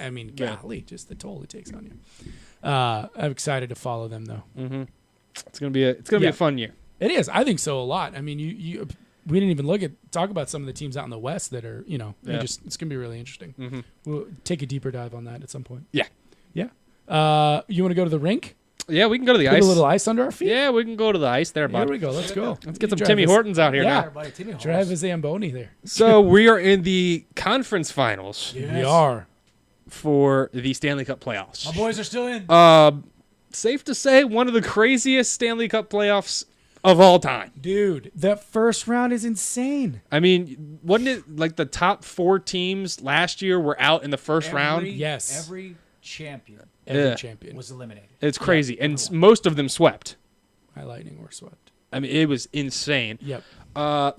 mean, Yeah. golly, just the toll it takes on you. I'm excited to follow them though. it's gonna be a fun year. It is. I think so a lot. I mean, we didn't even talk about some of the teams out in the West that are it's gonna be really interesting. We'll take a deeper dive on that at some point. Yeah. Yeah. You want to go to the rink? Yeah, we can go to the Put ice. a little ice under our feet. Yeah, we can go to the ice there, Here bud. we go. Let's go. Let's get some Drive Timmy us- Hortons out here Yeah. now. Everybody, Timmy Horse. Drive a Zamboni there. So we are in the conference finals Yes. We are. for the Stanley Cup playoffs. My boys are still in. Safe to say, one of the craziest Stanley Cup playoffs of all time. Dude, that first round is insane. I mean, wasn't it like the top 4 teams last year were out in the first round? Yes. Every champion Every Yeah. champion. was eliminated. It's crazy, and most of them swept. My Lightning were swept. I mean, it was insane. Yep.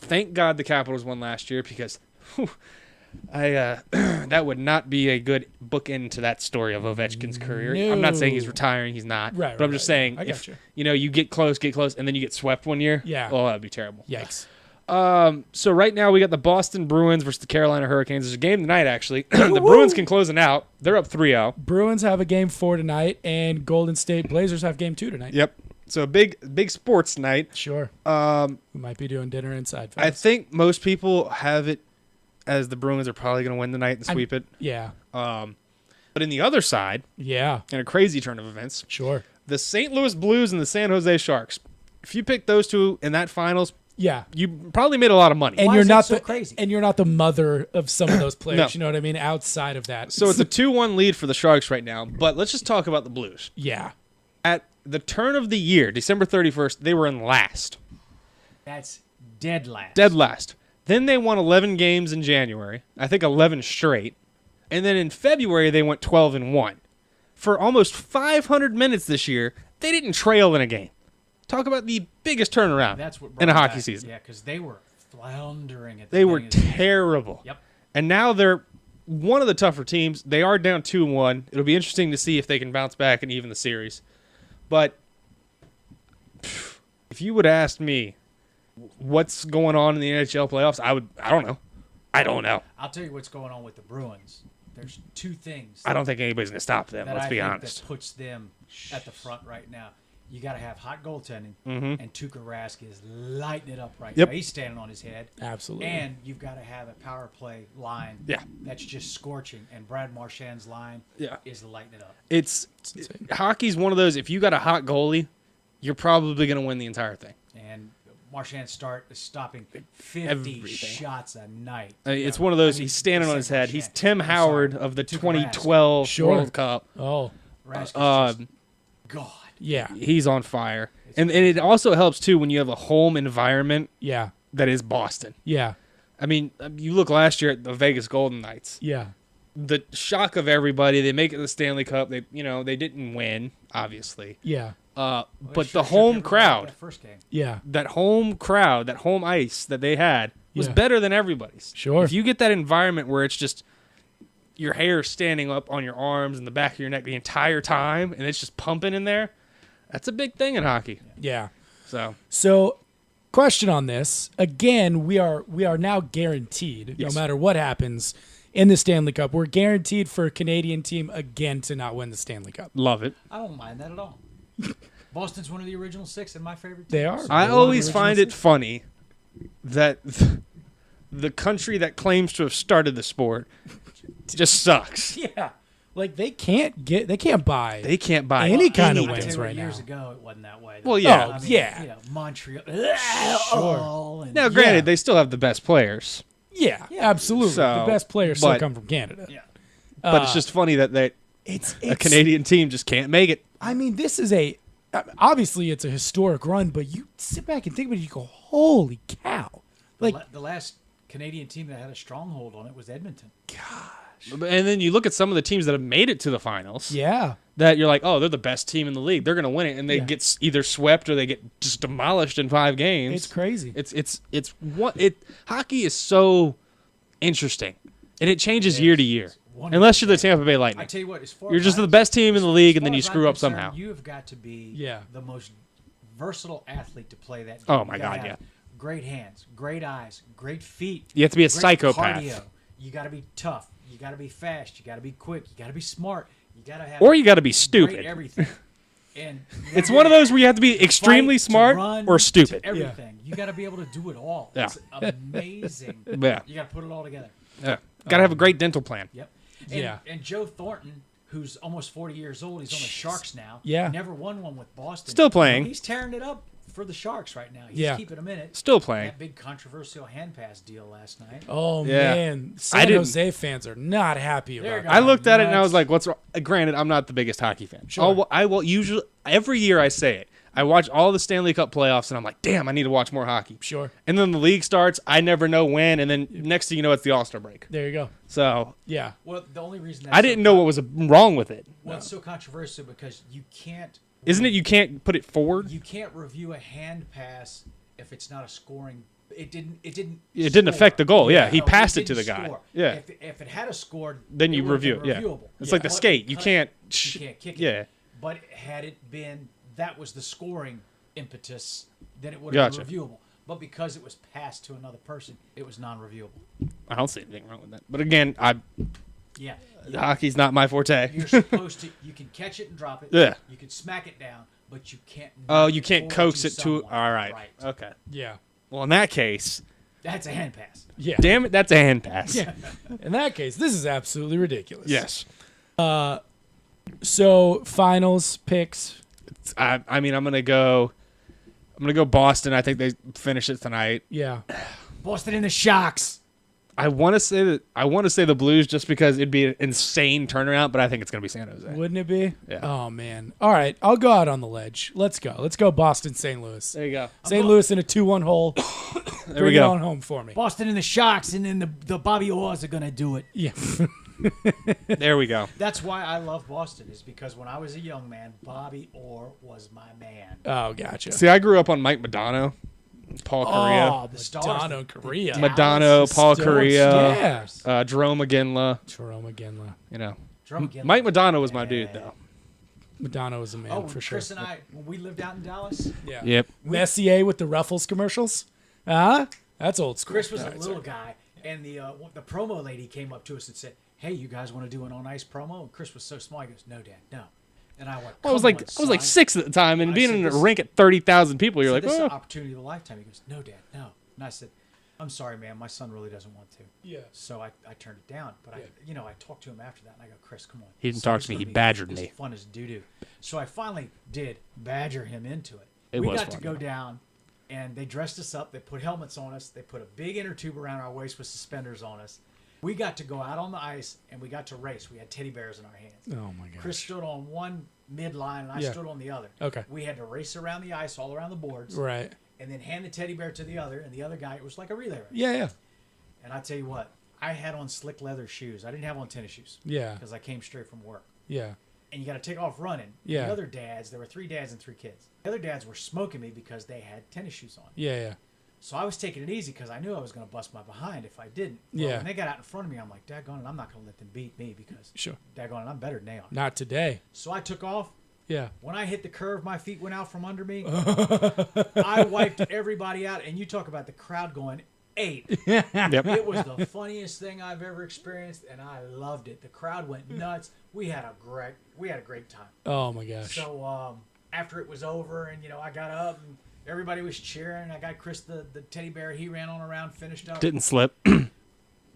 Thank God the Capitals won last year because that would not be a good bookend to that story of Ovechkin's career. I'm not saying he's No. retiring; he's not. Right, but I'm right, just right. saying, I if gotcha. you get close, and then you get swept one year. Yeah. Oh, that'd be terrible. Yikes. So right now we got the Boston Bruins versus the Carolina Hurricanes. There's a game tonight, actually. The Bruins can close it out. They're up 3-0. Bruins have a game 4 tonight, and Golden State Blazers have game 2 tonight. Yep. So big sports night. Sure. We might be doing dinner inside. I fellas. think most people have it as the Bruins are probably going to win tonight and sweep it. Yeah. But in the other side, Yeah. in a crazy turn of events, Sure. the St. Louis Blues and the San Jose Sharks. If you pick those two in that finals, Yeah. you probably made a lot of money. And Why you're is it not so the crazy? And you're not the mother of some of those players. No. You know what I mean? Outside of that. So it's a 2-1 lead for the Sharks right now. But let's just talk about the Blues. yeah. At the turn of the year, December 31st, they were in last. That's dead last. Dead last. Then they won 11 games in January. I think 11 straight. And then in February, they went 12-1. For almost 500 minutes this year, they didn't trail in a game. Talk about the biggest turnaround That's what in a brought hockey back. season. Yeah, because they were floundering at the They were beginning of the season. terrible. Yep. And now they're one of the tougher teams. They are down 2-1. It'll be interesting to see if they can bounce back and even the series. But if you would ask me what's going on in the NHL playoffs, I don't know. I don't know. I'll tell you what's going on with the Bruins. There's 2 things. I don't think anybody's going to stop them, that let's I be think honest. that puts them at the front right now. You got to have hot goaltending, Mhm. and Tuukka Rask is lighting it up right Yep. now. He's standing on his head. Absolutely. And you've got to have a power play line Yeah. that's just scorching. And Brad Marchand's line Yeah. is lighting it up. insane. Hockey's one of those, if you got a hot goalie, you're probably going to win the entire thing. And Marchand is stopping 50 Everything. shots a night. It's one of those, I mean, he's standing on his head. He's Tim I'm sorry. Howard of the Tuukka Rask. 2012 Sure. World Cup. Oh, Rask is Um, just God. yeah. He's on fire. And it also helps, too, when you have a home environment Yeah. that is Boston. Yeah. I mean, you look last year at the Vegas Golden Knights. Yeah. The shock of everybody, they make it to the Stanley Cup. They didn't win, obviously. Yeah. Well, But it the sure home kept crowd, that first game. Yeah. that home ice that they had was Yeah. better than everybody's. Sure. If you get that environment where it's just your hair standing up on your arms and the back of your neck the entire time, and it's just pumping in there, that's a big thing in hockey. Yeah. So, Question on this. Again, we are now guaranteed, Yes. no matter what happens in the Stanley Cup. We're guaranteed for a Canadian team again to not win the Stanley Cup. Love it. I don't mind that at all. Boston's one of the original 6 and my favorite teams. They are. I They're one of always the find original it funny that the country that claims to have started the sport just sucks. Yeah, like they can't buy. They can't buy Any kind of I tell wins you what, right years now. ago, it wasn't that way. Well, yeah. Oh, yeah. You know, Montreal. And Now, granted, Yeah. they still have the best players, Yeah, absolutely. So, the best players still but- come from Canada. Yeah. but it's just funny that It's a Canadian team just can't make it. I mean, this is obviously it's a historic run, but you sit back and think about it, you go, holy cow! Like, The last Canadian team that had a stronghold on it was Edmonton. And then you look at some of the teams that have made it to the finals. yeah, That you're like, oh, they're the best team in the league. They're going to win it, and they Yeah. get either swept or they get just demolished in 5 games. it's crazy. It's what it. Hockey is so interesting, and it changes year to year. wonderful. Unless you're the Tampa Bay I Lightning, tell you what, as far you're as just I'm- the best team in the league, and then you as far as screw I'm up concerned, somehow. You have got to be Yeah. the most versatile athlete to play that game. Oh, my You gotta God, have Great hands, great eyes, great feet. You have to be a great psychopath. Cardio. You got to be tough. You got to be fast. You got to be quick. You got to be smart. You got to have Or you got to be great stupid. everything. And you It's gotta one of be those where you have to be extremely fight, to smart run, or to stupid. everything. You got to be able to do it all. Yeah. It's amazing. Yeah. You got to put it all together. Yeah. Got to have a great dental plan. Yep. And, Yeah. And Joe Thornton, who's almost 40 years old, he's on the Sharks now. Yeah. Never won one with Boston. Still playing. He's tearing it up for the Sharks right now. He's Yeah. keeping them in it. Still playing. That big controversial hand pass deal last night. Oh Yeah. man, I San didn't- Jose fans are not happy There about you that. I looked at it and I Nuts. was like, "What's wrong?" Granted, I'm not the biggest hockey fan. Sure. I will usually every year I say it. I watch all the Stanley Cup playoffs and I'm like, "Damn, I need to watch more hockey." Sure, And then the league starts. I never know when, and then next thing you know, it's the All-Star break. there you go. So Yeah, Well, the only reason that's I didn't know what was wrong with it. Well, it's so controversial because you can't. Isn't it? You can't put it forward. You can't review a hand pass if it's not a scoring. It didn't. It didn't affect the goal. Yeah, he passed it to the didn't guy. score. Yeah. If it had a scored, Then you it would've review been it. Yeah. reviewable. It's like the But skate. You because can't. You can't kick it. Yeah. But had it been that was the scoring impetus, then it would Gotcha. have been reviewable. But because it was passed to another person, it was non-reviewable. I don't see anything wrong with that. But again, Yeah. hockey's not my forte. You're supposed to. You can catch it and drop it. Yeah. You can smack it down, but you can't. Oh, knock you can't forward coax it to. someone. All right. Right. Okay. yeah, Well, in that case, That's a hand pass. yeah. damn it, that's a hand pass. Yeah. In that case, this is absolutely ridiculous. Yes. So finals picks. I mean, I'm gonna go Boston. I think they finish it tonight. Yeah. Boston and the Sharks. I want to say the Blues just because it'd be an insane turnaround, but I think it's gonna be San Jose. Wouldn't it be? Yeah. Oh man. All right, I'll go out on the ledge. Let's go. Let's go Boston, St. Louis. There you go. St. Louis in a 2-1 hole. There Bring we it go. on home for me. Boston and the Sharks, and then the Bobby Orrs are gonna do it. Yeah. There we go. That's why I love Boston, is because when I was a young man, Bobby Orr was my man. Oh, gotcha. See, I grew up on Mike Madonna, Paul Correa, Oh, The stars, Madonna, the Korea. Dallas Madonna, Paul Stars, Correa, yeah. Jerome McGinley. Jerome McGinley. You know, Drum again. Mike Madonna was my dude though. Madonna was a man Oh, for sure. Chris and I, when we lived out in Dallas, Yeah. Yep. Messier with the Ruffles commercials. Huh? That's old school. Chris was All a right, little sorry. guy, and the promo lady came up to us and said, "Hey, you guys want to do an on ice promo?" And Chris was so small, he goes, "No, Dad, no." And I went, I was "Come like on, I was like son." 6 at the time, and I being said, in a "This- rink at 30,000 people, you're So like, this is oh. an opportunity of a lifetime. He goes, "No, Dad, no." And I said, "I'm sorry, man. My son really doesn't want to." Yeah. So I turned it down. But Yeah. I talked to him after that, and I go, "Chris, come on." He didn't Son's talk to me, gonna he be badgered as me. Fun as doo doo. So I finally did badger him into it. It We was got to fun, go though. down, and they dressed us up. They put helmets on us. They put a big inner tube around our waist with suspenders on us. We got to go out on the ice, and we got to race. We had teddy bears in our hands. Oh, my gosh. Chris stood on one midline, and I Yeah. stood on the other. Okay. We had to race around the ice, all around the boards, Right. and then hand the teddy bear to the other, and the other guy, it was like a relay race. Yeah, yeah. And I tell you what, I had on slick leather shoes. I didn't have on tennis shoes Yeah. because I came straight from work. Yeah. And you got to take off running. Yeah. The other dads, there were 3 dads and 3 kids. The other dads were smoking me because they had tennis shoes on. Yeah, yeah. So I was taking it easy because I knew I was going to bust my behind if I didn't. Well, Yeah. When they got out in front of me, I'm like, daggone it, I'm not going to let them beat me because, Sure. daggone it, I'm better than they are. Not today. So I took off. Yeah. When I hit the curve, my feet went out from under me. I wiped everybody out. And you talk about the crowd going 8. Yep. It was the funniest thing I've ever experienced, and I loved it. The crowd went nuts. We had a great time. Oh my gosh. So after it was over, and I got up and everybody was cheering. I got Chris the teddy bear. He ran on around, finished up. Didn't slip.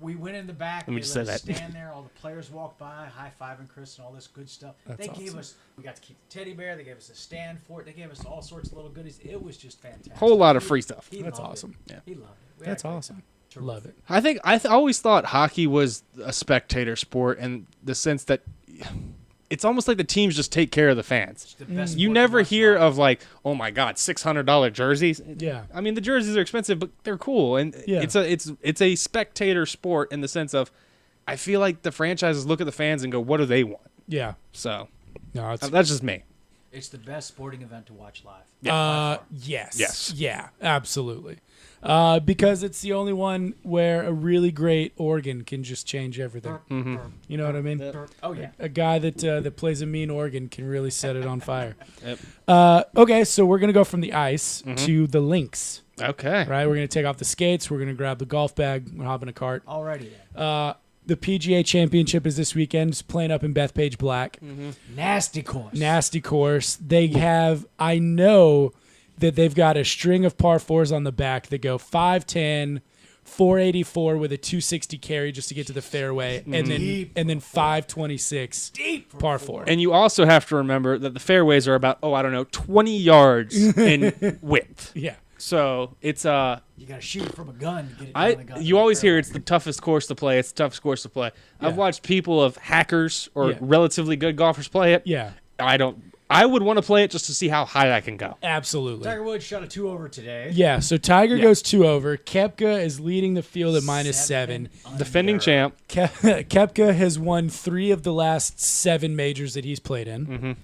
We went in the back. Let me They just let say us that. stand there. All the players walked by, high-fiving Chris and all this good stuff. That's They gave awesome. us. We got to keep the teddy bear. They gave us a stand for it. They gave us all sorts of little goodies. It was just fantastic. Whole lot of free stuff. He That's loved awesome. It. Yeah. He loved it. We had That's a great awesome. time. Love it. I think always thought hockey was a spectator sport in the sense that it's almost like the teams just take care of the fans. It's the best You sport to never watch hear live. of like, oh my God, $600 jerseys. Yeah. I mean, the jerseys are expensive, but they're cool, and Yeah. it's a spectator sport in the sense of, I feel like the franchises look at the fans and go, what do they want? Yeah. So No, it's that's just me. It's the best sporting event to watch live. Yeah. By far. yes. Yes. Yeah, absolutely. Because it's the only one where a really great organ can just change everything. You know what I mean? Oh yeah. A guy that plays a mean organ can really set it on fire. Yep. Okay, so we're gonna go from the ice to the links. Okay. Right, we're gonna take off the skates. We're gonna grab the golf bag. We're hopping a cart. Alrighty then. The PGA Championship is this weekend. It's playing up in Bethpage Black. Nasty course. Nasty course. They have. I know that they've got a string of par fours on the back that go 510, 484 with a 260 carry just to get to the fairway, Deep. and then 526 Deep for par four. four. And you also have to remember that the fairways are about 20 yards in width. Yeah. So it's You gotta shoot it from a gun to get it down the gun. you always hear it's the toughest course to play. It's the toughest course to play. I've Yeah. watched people of hackers or Yeah. relatively good golfers play it. Yeah. I would want to play it just to see how high I can go. Absolutely. Tiger Woods shot a 2-over today. Yeah. So Tiger Yeah. goes 2 over. Kepka is leading the field at -7. under. Defending champ. Kepka has won 3 of the last 7 majors that he's played in.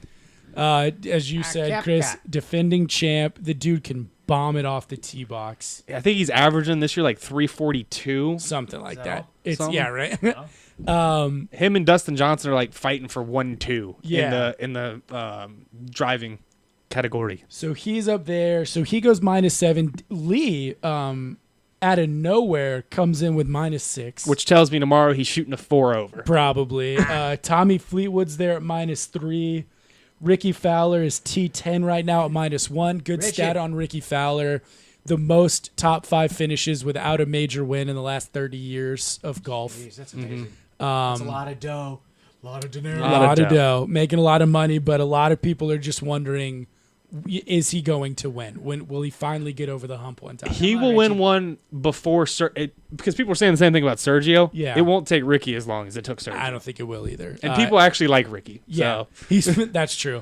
As you said, Kepka. Chris, defending champ. The dude can bomb it off the tee box. I think he's averaging this year like 342. Something like that that. all? It's Something? yeah, right. No? Him and Dustin Johnson are like fighting for 1-2 Yeah. in the driving category. So he's up there. So he goes -7. Lee, out of nowhere, comes in with -6. Which tells me tomorrow he's shooting a 4 over. Probably. Tommy Fleetwood's there at -3. Ricky Fowler is T10 right now at -1. Good Richie. stat on Ricky Fowler. The most top 5 finishes without a major win in the last 30 years of golf. Jeez, that's amazing. That's a lot of dough. A lot of dinero. A Lot of lot of dough. dough. Making a lot of money, but a lot of people are just wondering, is he going to win? When will he finally get over the hump one time? He Come on, will win Richie. one before because people are saying the same thing about Sergio. Yeah. It won't take Ricky as long as it took Sergio. I don't think it will either. And people actually like Ricky. Yeah, So. he's that's true.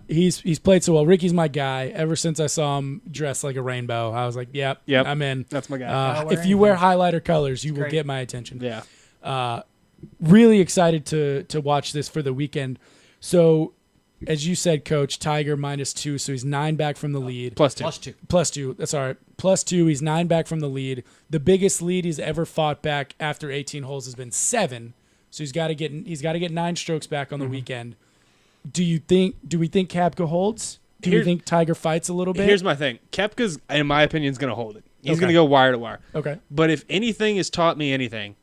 He's played so well. Ricky's my guy. Ever since I saw him dressed like a rainbow, I was like, "Yep, Yep. I'm in." That's my guy. Gotta wear If you wear anything. highlighter colors, you will great. get my attention. yeah. Really excited to watch this for the weekend. So, as you said, Coach, Tiger -2, so he's 9 back from the lead. +2. +2. +2. Sorry, +2. He's 9 back from the lead. The biggest lead he's ever fought back after 18 holes has been 7. So he's got to get 9 strokes back on the weekend. Do we think Koepka holds? Do you Here- think Tiger fights a little bit? Here's my thing. Koepka's, in my opinion, is going to hold it. He's Okay. going to go wire to wire. Okay, But if anything has taught me anything,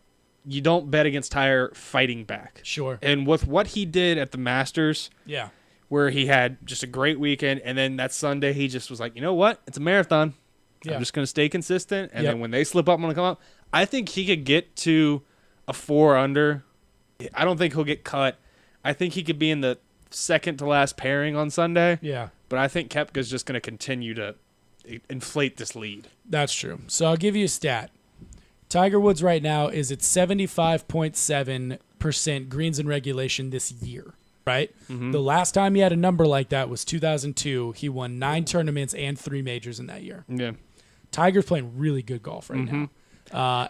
you don't bet against Tiger fighting back. sure. And with what he did at the Masters, Yeah, where he had just a great weekend, and then that Sunday he just was like, you know what? It's a marathon. Yeah. I'm just going to stay consistent, and Yep. then when they slip up, I'm going to come up. I think he could get to a 4 under. I don't think he'll get cut. I think he could be in the second to last pairing on Sunday, yeah. but I think Koepka's just going to continue to inflate this lead. That's true. So I'll give you a stat. Tiger Woods right now is at 75.7% greens in regulation this year, right? The last time he had a number like that was 2002. He won 9 tournaments and 3 majors in that year. Yeah. Tiger's playing really good golf right now.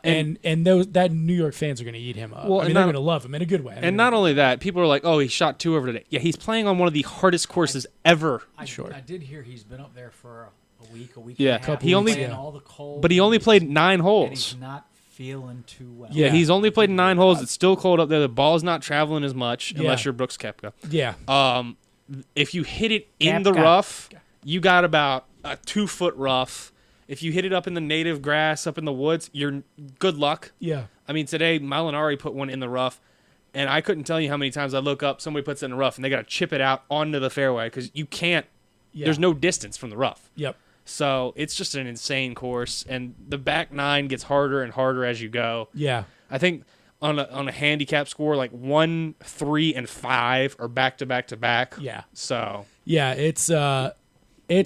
And that New York fans are going to eat him up. Well, I mean, and they're not- going to love him in a good way. I mean, And not only that, people are like, oh, he shot 2 over today. Yeah, he's playing on one of the hardest courses ever. Sure. I did hear he's been up there for a week Yeah, and a half. he only- playing yeah. all the cold. But he only played 9 and holes. he's not feeling too well. Yeah. He's only played 9 holes. It's still cold up there. The ball's not traveling as much unless Yeah. you're Brooks Koepka. yeah. If you hit it in the Koepka. rough, you got about a 2-foot rough, If you hit it up in the native grass, up in the woods, you're good luck. Yeah. I mean, today Molinari put one in the rough, and I couldn't tell you how many times I look up, somebody puts it in the rough, and they got to chip it out onto the fairway because you can't. Yeah. There's no distance from the rough. Yep. So it's just an insane course, and the back nine gets harder and harder as you go. Yeah. I think on a handicap score, like 1, 3, and 5 are back to back to back. Yeah. So Yeah, it's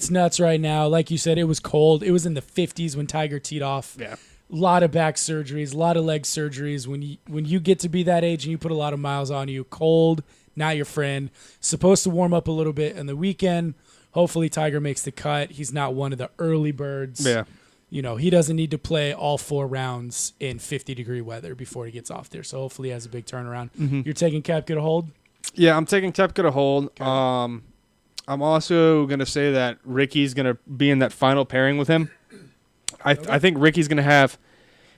nuts right now. Like you said, it was cold. It was in the 50s when Tiger teed off. yeah, A lot of back surgeries, a lot of leg surgeries. When you get to be that age and you put a lot of miles on you, cold, not your friend. Supposed to warm up a little bit on the weekend. Hopefully Tiger makes the cut. He's not one of the early birds. yeah. You know, he doesn't need to play all 4 rounds in 50-degree weather before he gets off there. So hopefully he has a big turnaround. You're taking Koepka to hold? Yeah, I'm taking Koepka to hold. I'm also going to say that Ricky's going to be in that final pairing with him. I think Ricky's going to have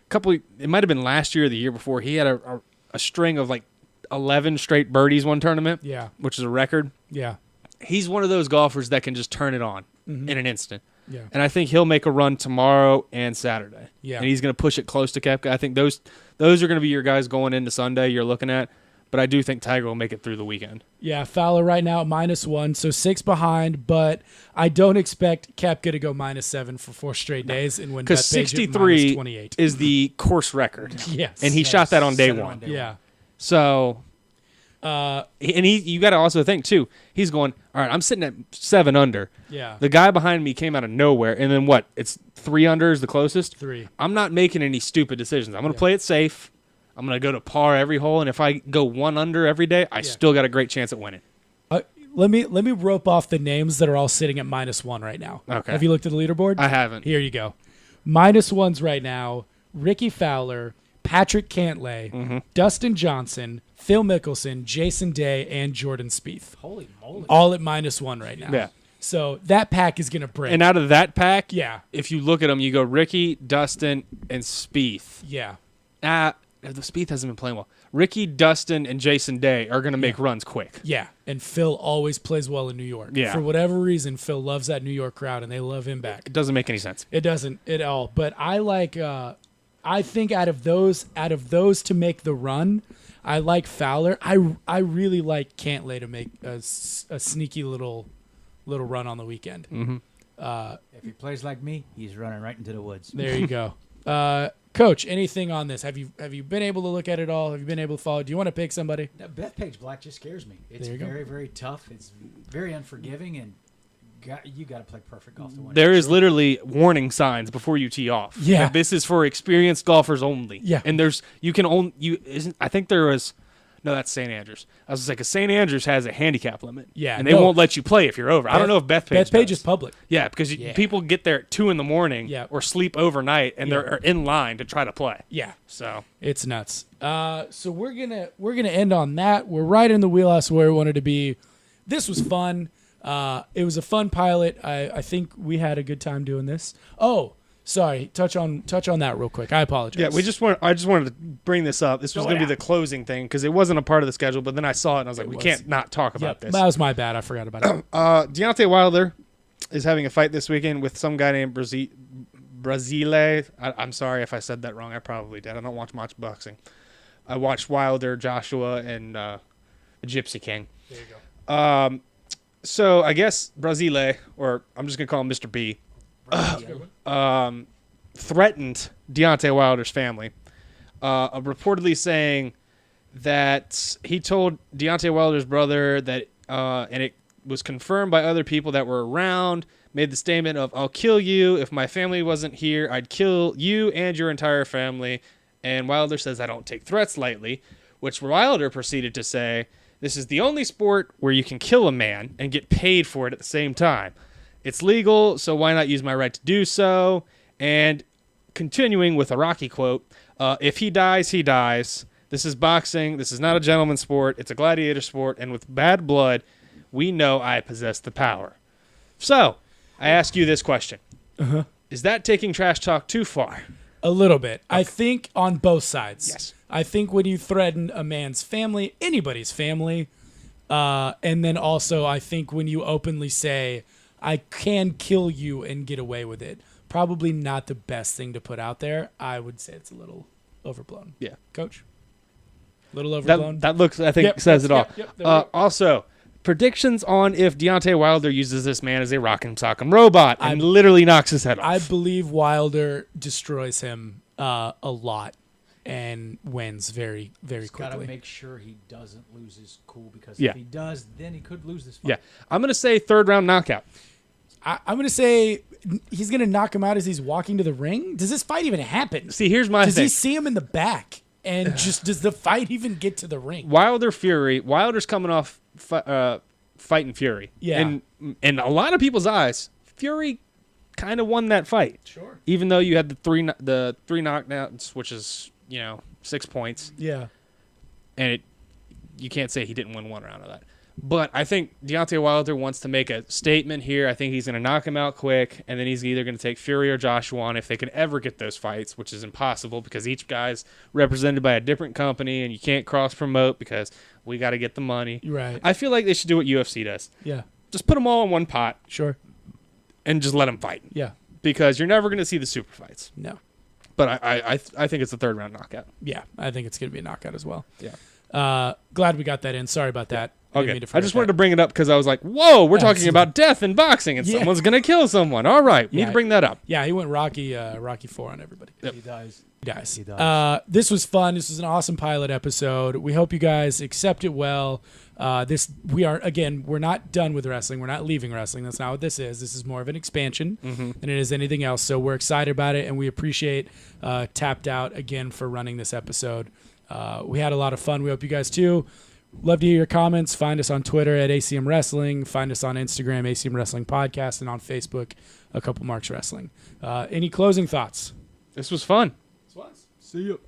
a couple. It might have been last year or the year before. He had a string of like 11 straight birdies one tournament. Yeah. Which is a record. Yeah. He's one of those golfers that can just turn it on in an instant. Yeah. And I think he'll make a run tomorrow and Saturday. Yeah. And he's going to push it close to Koepka. I think those are going to be your guys going into Sunday you're looking at. But I do think Tiger will make it through the weekend. Yeah, Fowler right now at -1, so 6 behind, but I don't expect Koepka to go -7 for 4 straight days and win Because Bethpage at 63 -28. is the course record. Yes. And he shot that on day Set it one. Yeah. So, and you got to also think, too, he's going, all right, I'm sitting at 7 under. Yeah. The guy behind me came out of nowhere. And then what? It's 3 under is the closest? 3. I'm not making any stupid decisions. I'm going to play it safe. I'm going to go to par every hole. And if I go 1 under every day, I still got a great chance at winning. Let me rope off the names that are all sitting at -1 right now. Okay. Have you looked at the leaderboard? I haven't. Here you go. -1s right now. Ricky Fowler, Patrick Cantlay, Dustin Johnson, Phil Mickelson, Jason Day, and Jordan Spieth. Holy moly. All at -1 right now. Yeah. So that pack is going to break. And out of that pack, yeah. if you look at them, you go Ricky, Dustin, and Spieth. Yeah. The Spieth hasn't been playing well. Ricky, Dustin, and Jason Day are going to make runs quick. Yeah. And Phil always plays well in New York. Yeah. For whatever reason, Phil loves that New York crowd, and they love him back. It doesn't make any sense. It doesn't at all. But I like. I think out of those to make the run, I like Fowler. I really like Cantlay to make a sneaky little run on the weekend. Mm-hmm. If he plays like me, he's running right into the woods. There you go. Coach, anything on this? Have you been able to look at it all? Have you been able to follow? Do you want to pick somebody? Now, Bethpage Black just scares me. It's There you go. very, very tough. It's very unforgiving, and you got to play perfect golf to win. There is literally warning signs before you tee off. Yeah. Like, this is for experienced golfers only. Yeah. And I think there was. No, that's St. Andrews. I was like, St. Andrews has a handicap limit. Yeah, And they won't let you play if you're over. I don't know if Bethpage Bethpage does. is public. Yeah, because people get there at 2 a.m. Yeah. or sleep overnight, and they're in line to try to play. Yeah. So It's nuts. So we're gonna end on that. We're right in the wheelhouse where we wanted to be. This was fun. It was a fun pilot. I think we had a good time doing this. Oh, sorry. Touch on that real quick. I apologize. yeah, I just wanted to bring this up. This was Throw going it to be out. the closing thing because it wasn't a part of the schedule. But then I saw it and I was like, we was. can't not talk Yep, about this. that was my bad. I forgot about it. Deontay Wilder is having a fight this weekend with some guy named Brasile. I'm sorry if I said that wrong. I probably did. I don't watch much boxing. I watched Wilder, Joshua, and the Gypsy King. There you go. So I guess Brasile, or I'm just gonna call him Mr. B, threatened Deontay Wilder's family, reportedly saying that he told Deontay Wilder's brother that, and it was confirmed by other people that were around, made the statement of, "I'll kill you. If my family wasn't here, I'd kill you and your entire family." And Wilder says, "I don't take threats lightly," which Wilder proceeded to say, "This is the only sport where you can kill a man and get paid for it at the same time. It's legal, so why not use my right to do so?" And continuing with a Rocky quote, "If he dies, he dies. This is boxing. This is not a gentleman's sport. It's a gladiator sport. And with bad blood, we know I possess the power." So, I ask you this question. Is that taking trash talk too far? A little bit. I think on both sides. Yes. I think when you threaten a man's family, anybody's family, and then also I think when you openly say, "I can kill you and get away with it." probably not the best thing to put out there. I would say it's a little overblown. Yeah. Coach? A little overblown? That looks, I think, Yep, says yep, it all. yep, yep, there we go. Also, predictions on if Deontay Wilder uses this man as a rock'em sock'em robot and I- literally knocks his head off. I believe Wilder destroys him a lot and wins very, very He's got to quickly. make sure he doesn't lose his cool, because Yeah. if he does, then he could lose this fight. Yeah. I'm going to say third round knockout. I'm going to say he's going to knock him out as he's walking to the ring. Does this fight even happen? See, here's my Does thing. he see him in the back? And just does the fight even get to the ring? Wilder Fury. Wilder's coming off fighting Fury. Yeah. And in a lot of people's eyes, Fury kind of won that fight. Sure. Even though you had the three knockdowns, which is 6 points, Yeah. and you can't say he didn't win one round of that. But I think Deontay Wilder wants to make a statement here. I think he's going to knock him out quick, and then he's either going to take Fury or Joshua on if they can ever get those fights, which is impossible because each guy's represented by a different company, and you can't cross-promote because we got to get the money. Right. I feel like they should do what UFC does. Yeah. Just put them all in one pot Sure. and just let them fight Yeah. because you're never going to see the super fights. No. But I think it's a third-round knockout. Yeah. I think it's going to be a knockout as well. Yeah. Glad we got that in. Sorry about that. Didn't Okay. mean to I forget just wanted that. to bring it up because I was like, whoa, we're talking Absolutely. about death in boxing and Yeah. someone's going to kill someone. All right. We need Yeah. to bring that up. Yeah, he went Rocky 4 on everybody. He does. Guys, He does. this was fun. This was an awesome pilot episode. We hope you guys accept it well. We're not done with wrestling. We're not leaving wrestling. That's not what this is. This is more of an expansion than it is anything else. So we're excited about it, and we appreciate Tapped Out again for running this episode. We had a lot of fun. We hope you guys too. Love to hear your comments. Find us on Twitter at ACM Wrestling. Find us on Instagram, ACM Wrestling Podcast, and on Facebook, A Couple Marks Wrestling. Any closing thoughts? This was fun. See you.